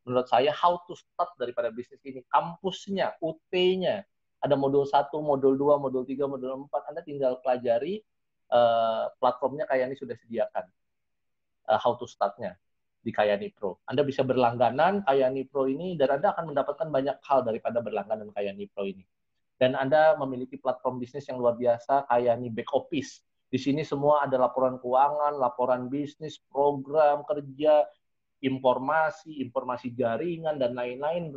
menurut saya, how to start daripada bisnis ini. Kampusnya, UT-nya, ada modul 1, modul 2, modul 3, modul 4. Anda tinggal pelajari, platformnya Kayani sudah sediakan. How to start-nya di Kayani Pro. Anda bisa berlangganan Kayani Pro ini, dan Anda akan mendapatkan banyak hal daripada berlangganan Kayani Pro ini. Dan Anda memiliki platform bisnis yang luar biasa, Kayani Back Office. Di sini semua ada laporan keuangan, laporan bisnis, program kerja, informasi jaringan, dan lain-lain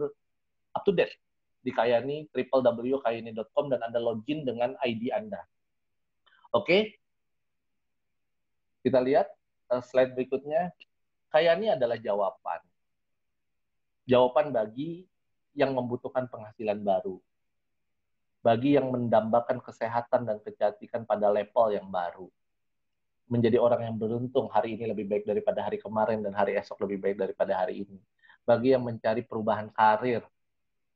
up to date di Kayani, www.kayani.com, dan Anda login dengan ID Anda. Oke, kita lihat slide berikutnya. Kayani adalah jawaban. Jawaban bagi yang membutuhkan penghasilan baru. Bagi yang mendambakan kesehatan dan kecantikan pada level yang baru. Menjadi orang yang beruntung, hari ini lebih baik daripada hari kemarin, dan hari esok lebih baik daripada hari ini. Bagi yang mencari perubahan karir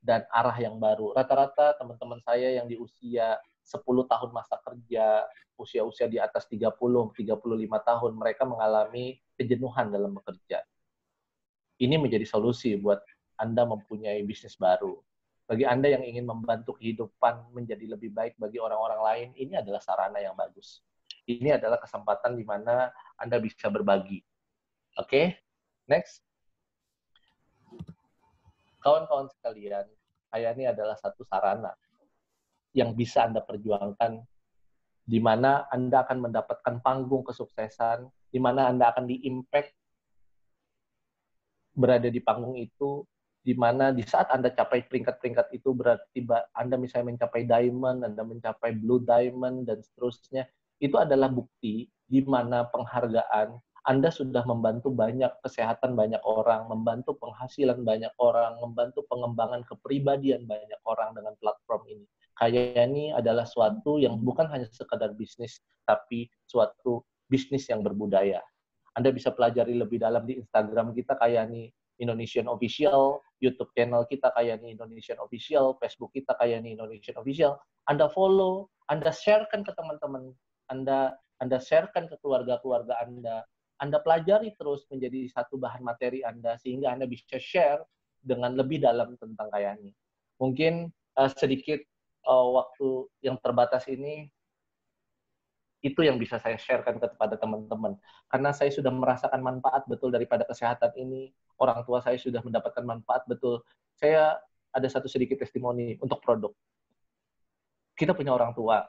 dan arah yang baru. Rata-rata teman-teman saya yang di usia 10 tahun masa kerja, usia-usia di atas 30, 35 tahun, mereka mengalami kejenuhan dalam bekerja. Ini menjadi solusi buat Anda mempunyai bisnis baru. Bagi Anda yang ingin membantu kehidupan menjadi lebih baik bagi orang-orang lain, ini adalah sarana yang bagus. Ini adalah kesempatan di mana Anda bisa berbagi. Oke, next. Kawan-kawan sekalian, Kayani adalah satu sarana yang bisa Anda perjuangkan, di mana Anda akan mendapatkan panggung kesuksesan, di mana Anda akan di-impact berada di panggung itu, di mana di saat Anda capai peringkat-peringkat itu, berarti Anda misalnya mencapai diamond, Anda mencapai blue diamond, dan seterusnya, itu adalah bukti di mana penghargaan Anda sudah membantu banyak kesehatan banyak orang, membantu penghasilan banyak orang, membantu pengembangan kepribadian banyak orang dengan platform ini. Kayani adalah suatu yang bukan hanya sekadar bisnis, tapi suatu bisnis yang berbudaya. Anda bisa pelajari lebih dalam di Instagram kita, Kayani Indonesian Official, YouTube channel kita Kayani Indonesian Official, Facebook kita Kayani Indonesian Official. Anda follow, Anda sharekan ke teman-teman Anda sharekan ke keluarga-keluarga Anda pelajari terus menjadi satu bahan materi Anda, sehingga Anda bisa share dengan lebih dalam tentang Kayani. Mungkin sedikit waktu yang terbatas ini, itu yang bisa saya sharekan kepada teman-teman. Karena saya sudah merasakan manfaat betul daripada kesehatan ini, orang tua saya sudah mendapatkan manfaat betul. Saya ada satu sedikit testimoni untuk produk. Kita punya orang tua,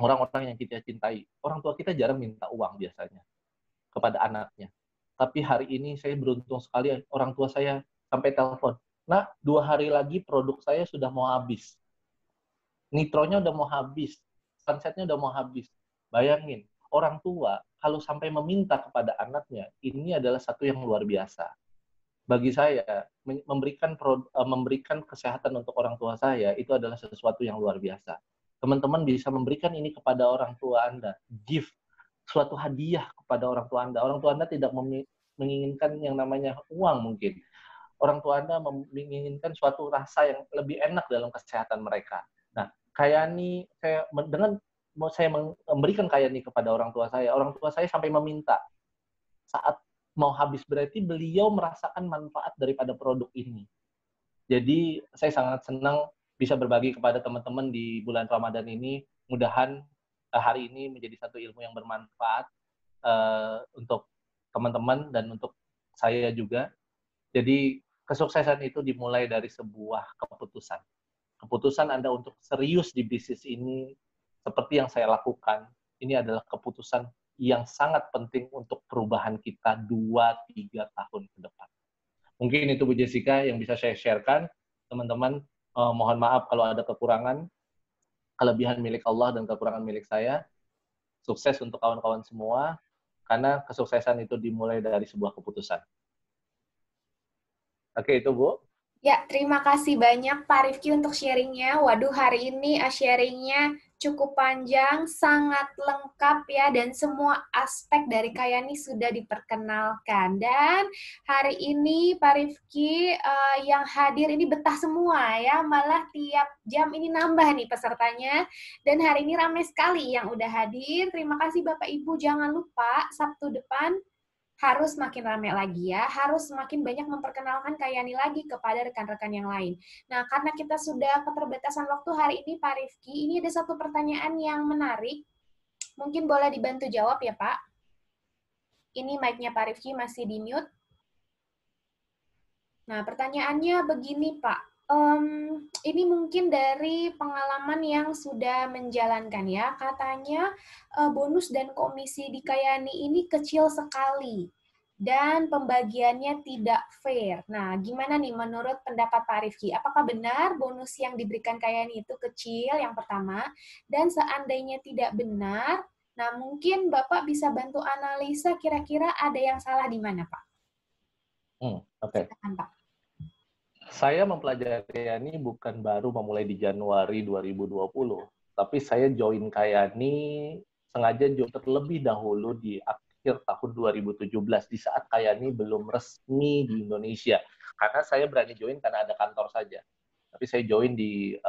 orang-orang yang kita cintai. Orang tua kita jarang minta uang biasanya kepada anaknya. Tapi hari ini saya beruntung sekali, orang tua saya sampai telepon, "Nah, 2 hari lagi produk saya sudah mau habis. Nitronya udah mau habis, sunsetnya udah mau habis." Bayangin, orang tua kalau sampai meminta kepada anaknya, ini adalah satu yang luar biasa. Bagi saya, memberikan kesehatan untuk orang tua saya, itu adalah sesuatu yang luar biasa. Teman-teman bisa memberikan ini kepada orang tua Anda. Gift, suatu hadiah kepada orang tua Anda. Orang tua Anda tidak menginginkan yang namanya uang mungkin. Orang tua Anda menginginkan suatu rasa yang lebih enak dalam kesehatan mereka. Nah, Kayani, saya memberikan Kayani kepada orang tua saya sampai meminta saat mau habis, berarti beliau merasakan manfaat daripada produk ini. Jadi saya sangat senang bisa berbagi kepada teman-teman di bulan Ramadan ini. Mudahan hari ini menjadi satu ilmu yang bermanfaat untuk teman-teman dan untuk saya juga. Jadi kesuksesan itu dimulai dari sebuah keputusan. Keputusan Anda untuk serius di bisnis ini, seperti yang saya lakukan, ini adalah keputusan yang sangat penting untuk perubahan kita 2-3 tahun ke depan. Mungkin itu Bu Jessica yang bisa saya sharekan. Teman-teman, mohon maaf kalau ada kekurangan, kelebihan milik Allah dan kekurangan milik saya. Sukses untuk kawan-kawan semua, karena kesuksesan itu dimulai dari sebuah keputusan. Oke, itu Bu. Ya, terima kasih banyak Pak Rifki untuk sharingnya. Waduh, hari ini sharingnya cukup panjang, sangat lengkap ya, dan semua aspek dari Kayani sudah diperkenalkan. Dan hari ini Pak Rifki yang hadir ini betah semua ya, malah tiap jam ini nambah nih pesertanya. Dan hari ini ramai sekali yang udah hadir. Terima kasih Bapak Ibu, jangan lupa Sabtu depan harus makin ramai lagi ya, harus makin banyak memperkenalkan Kayani lagi kepada rekan-rekan yang lain. Nah, karena kita sudah keterbatasan waktu hari ini, Pak Rifki, ini ada satu pertanyaan yang menarik. Mungkin boleh dibantu jawab ya, Pak? Ini mic-nya Pak Rifki masih di-mute. Nah, pertanyaannya begini, Pak. Ini mungkin dari pengalaman yang sudah menjalankan ya. Katanya bonus dan komisi di Kayani ini kecil sekali dan pembagiannya tidak fair. Nah, gimana nih menurut pendapat Pak Rifki? Apakah benar bonus yang diberikan Kayani itu kecil yang pertama? Dan seandainya tidak benar, nah mungkin Bapak bisa bantu analisa kira-kira ada yang salah di mana, Pak? Oke. Silakan, Pak. Saya mempelajari Kayani bukan baru memulai di Januari 2020, tapi saya join Kayani sengaja join terlebih dahulu di akhir tahun 2017, di saat Kayani belum resmi di Indonesia. Karena saya berani join karena ada kantor saja. Tapi saya join di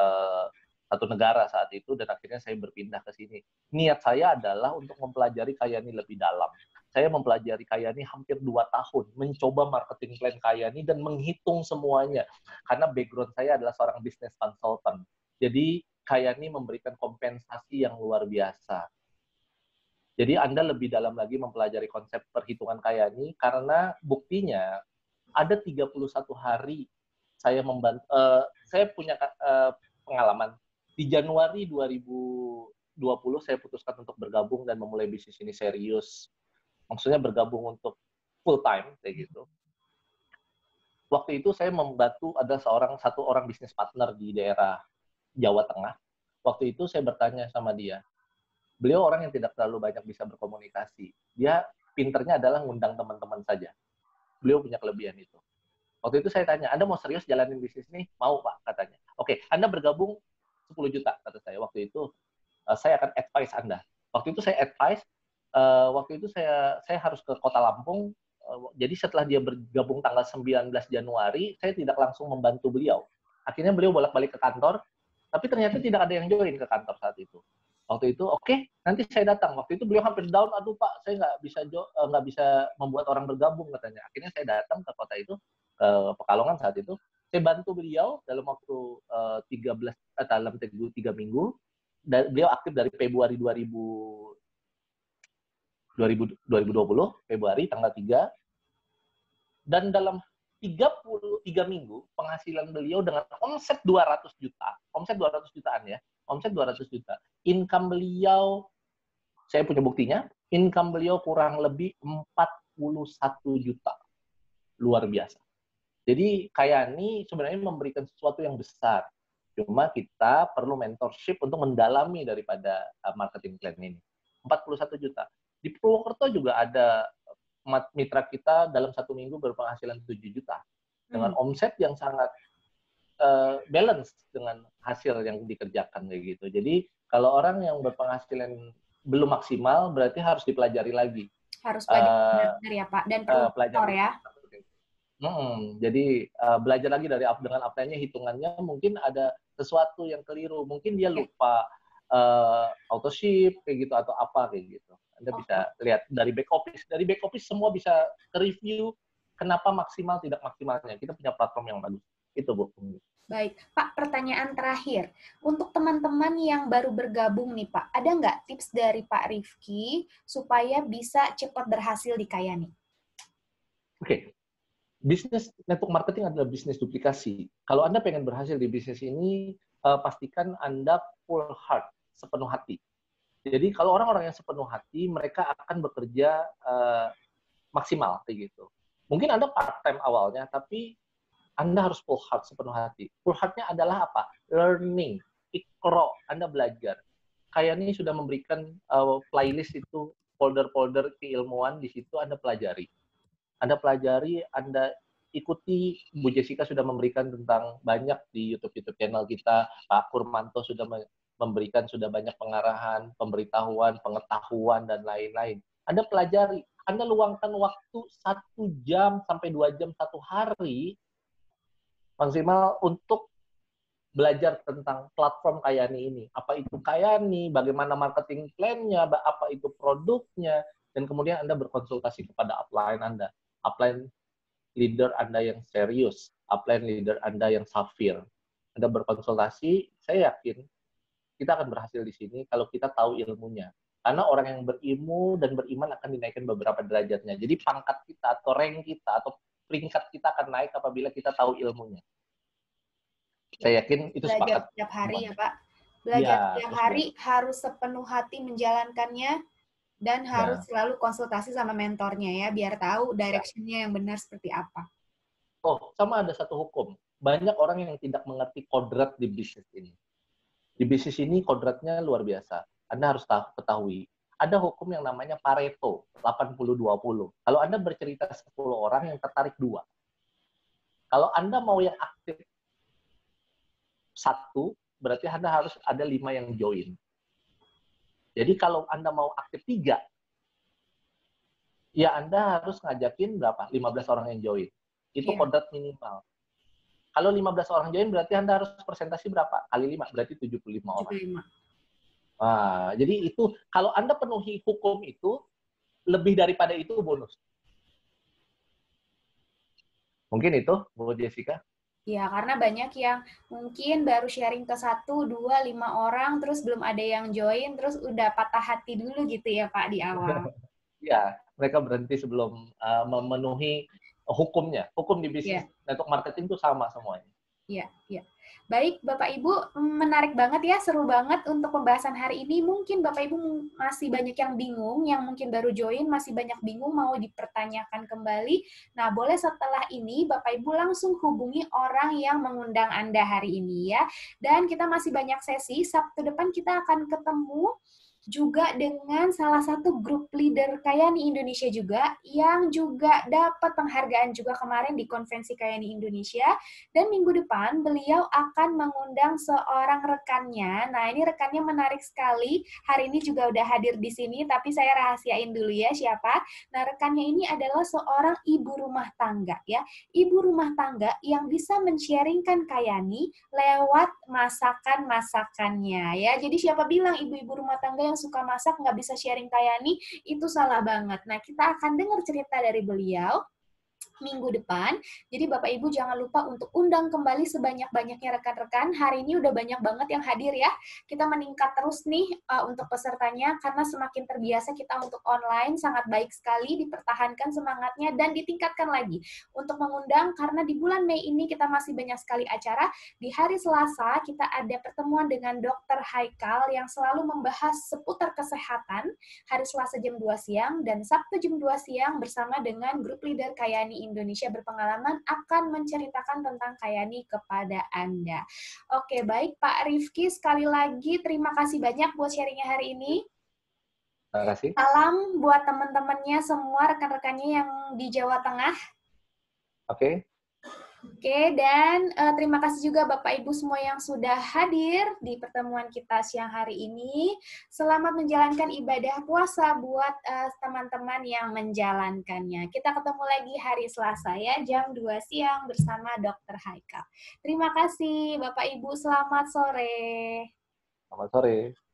satu negara saat itu, dan akhirnya saya berpindah ke sini. Niat saya adalah untuk mempelajari Kayani lebih dalam. Saya mempelajari Kayani hampir 2 tahun, mencoba marketing plan Kayani dan menghitung semuanya. Karena background saya adalah seorang business consultant. Jadi Kayani memberikan kompensasi yang luar biasa. Jadi Anda lebih dalam lagi mempelajari konsep perhitungan Kayani, karena buktinya ada 31 hari saya saya punya pengalaman. Di Januari 2020 saya putuskan untuk bergabung dan memulai bisnis ini serius. Maksudnya bergabung untuk full time kayak gitu. Waktu itu saya membantu ada satu orang bisnis partner di daerah Jawa Tengah. Waktu itu saya bertanya sama dia. Beliau orang yang tidak terlalu banyak bisa berkomunikasi. Dia pinternya adalah ngundang teman-teman saja. Beliau punya kelebihan itu. Waktu itu saya tanya, Anda mau serius jalanin bisnis ini? Mau, Pak, katanya. Oke, Anda bergabung 10 juta, kata saya. Waktu itu saya akan advise Anda. Waktu itu saya advise, waktu itu saya harus ke Kota Lampung. Jadi setelah dia bergabung tanggal 19 Januari, saya tidak langsung membantu beliau. Akhirnya beliau bolak-balik ke kantor, tapi ternyata tidak ada yang join ke kantor saat itu. Waktu itu, oke, nanti saya datang. Waktu itu beliau hampir down, aduh Pak, saya nggak bisa membuat orang bergabung, katanya. Akhirnya saya datang ke kota itu, ke Pekalongan saat itu. Saya bantu beliau dalam waktu 3 minggu. Beliau aktif dari Februari 2020, Februari tanggal 3. Dan dalam 33 minggu, penghasilan beliau dengan omset 200 juta. Omset 200 jutaan ya. Omset 200 juta. Income beliau, saya punya buktinya, income beliau kurang lebih 4 juta. Luar biasa. Jadi Kayani sebenarnya memberikan sesuatu yang besar. Cuma kita perlu mentorship untuk mendalami daripada marketing plan ini. 41 juta. Di Purwokerto juga ada mitra kita dalam 1 minggu berpenghasilan 7 juta. Dengan omset yang sangat balance dengan hasil yang dikerjakan kayak gitu. Jadi kalau orang yang berpenghasilan belum maksimal berarti harus dipelajari lagi. Harus belajar ya Pak, dan perlu mentor ya. Jadi belajar lagi dengan apply-nya, hitungannya mungkin ada sesuatu yang keliru, mungkin dia lupa auto ship kayak gitu atau apa kayak gitu. Anda bisa lihat dari back office semua bisa review kenapa maksimal tidak maksimalnya. Kita punya platform yang bagus. Itu Bu. Baik, Pak, pertanyaan terakhir. Untuk teman-teman yang baru bergabung nih, Pak, ada nggak tips dari Pak Rifki supaya bisa cepat berhasil di Kayani? Oke. Bisnis network marketing adalah bisnis duplikasi. Kalau Anda pengen berhasil di bisnis ini, pastikan Anda full heart, sepenuh hati. Jadi kalau orang-orang yang sepenuh hati, mereka akan bekerja maksimal kayak gitu. Mungkin Anda part-time awalnya, tapi Anda harus full heart, sepenuh hati. Full heart-nya adalah apa? Learning, ikro, Anda belajar. Kayani sudah memberikan playlist itu, folder-folder keilmuan di situ Anda pelajari. Anda pelajari, Anda ikuti. Bu Jessica sudah memberikan tentang banyak di YouTube channel kita. Pak Kurmanto sudah memberikan sudah banyak pengarahan, pemberitahuan, pengetahuan, dan lain-lain. Anda pelajari. Anda luangkan waktu 1 jam sampai 2 jam satu hari maksimal untuk belajar tentang platform Kayani ini. Apa itu Kayani, bagaimana marketing plan-nya, apa itu produknya, dan kemudian Anda berkonsultasi kepada upline Anda. Upline leader Anda yang serius, upline leader Anda yang safir. Anda berkonsultasi, saya yakin kita akan berhasil di sini kalau kita tahu ilmunya. Karena orang yang berilmu dan beriman akan dinaikkan beberapa derajatnya. Jadi pangkat kita atau rank kita atau peringkat kita akan naik apabila kita tahu ilmunya. Saya yakin itu belajar sepakat. Setiap hari ya Pak. Belajar setiap hari, harus sepenuh hati menjalankannya, dan harus selalu konsultasi sama mentornya ya, biar tahu direction-nya yang benar seperti apa. Sama ada satu hukum. Banyak orang yang tidak mengerti kodrat di bisnis ini. Di bisnis ini kodratnya luar biasa. Anda harus ketahui. Ada hukum yang namanya Pareto, 80-20. Kalau Anda bercerita 10 orang, yang tertarik 2. Kalau Anda mau yang aktif 1, berarti Anda harus ada 5 yang join. Jadi kalau Anda mau aktif 3, ya Anda harus ngajakin berapa? 15 orang yang join. Itu kodrat minimal. Kalau 15 orang join, berarti Anda harus presentasi berapa? Kali 5, berarti 75 orang. Nah, jadi itu, kalau Anda penuhi hukum itu, lebih daripada itu bonus. Mungkin itu, Bu Jessica? Ya, karena banyak yang mungkin baru sharing ke 1, 2, 5 orang, terus belum ada yang join, terus udah patah hati dulu gitu ya Pak di awal. Ya, mereka berhenti sebelum memenuhi hukumnya. Hukum di bisnis network marketing itu sama semuanya. Iya, iya. Baik, Bapak Ibu, menarik banget ya, seru banget untuk pembahasan hari ini. Mungkin Bapak Ibu masih banyak yang bingung, yang mungkin baru join masih banyak bingung, mau dipertanyakan kembali. Nah, boleh setelah ini Bapak Ibu langsung hubungi orang yang mengundang Anda hari ini ya. Dan kita masih banyak sesi, Sabtu depan kita akan ketemu juga dengan salah satu grup leader Kayani Indonesia juga, yang juga dapat penghargaan juga kemarin di konvensi Kayani Indonesia, dan minggu depan beliau akan mengundang seorang rekannya. Nah, ini rekannya menarik sekali, hari ini juga udah hadir di sini, tapi saya rahasiain dulu ya siapa. Nah, rekannya ini adalah seorang ibu rumah tangga ya, ibu rumah tangga yang bisa men-sharingkan Kayani lewat masakan-masakannya ya. Jadi siapa bilang ibu-ibu rumah tangga yang suka masak nggak bisa sharing Kayani, itu salah banget. Nah, kita akan dengar cerita dari beliau. minggu depan. Jadi Bapak Ibu jangan lupa untuk undang kembali sebanyak-banyaknya rekan-rekan. Hari ini udah banyak banget yang hadir ya. Kita meningkat terus nih untuk pesertanya karena semakin terbiasa kita untuk online, sangat baik sekali, dipertahankan semangatnya dan ditingkatkan lagi untuk mengundang karena di bulan Mei ini kita masih banyak sekali acara. Di hari Selasa kita ada pertemuan dengan Dr. Haikal yang selalu membahas seputar kesehatan hari Selasa jam 2 siang dan Sabtu jam 2 siang bersama dengan grup leader Kayani Indonesia berpengalaman akan menceritakan tentang Kayani kepada Anda. Oke, baik Pak Rifki, sekali lagi terima kasih banyak buat sharingnya hari ini. Terima kasih. Salam buat teman-temannya semua, rekan-rekannya yang di Jawa Tengah. Oke. Oke, dan terima kasih juga Bapak Ibu semua yang sudah hadir di pertemuan kita siang hari ini. Selamat menjalankan ibadah puasa buat teman-teman yang menjalankannya. Kita ketemu lagi hari Selasa ya, jam 2 siang bersama Dr. Haikal. Terima kasih Bapak Ibu, selamat sore. Selamat sore.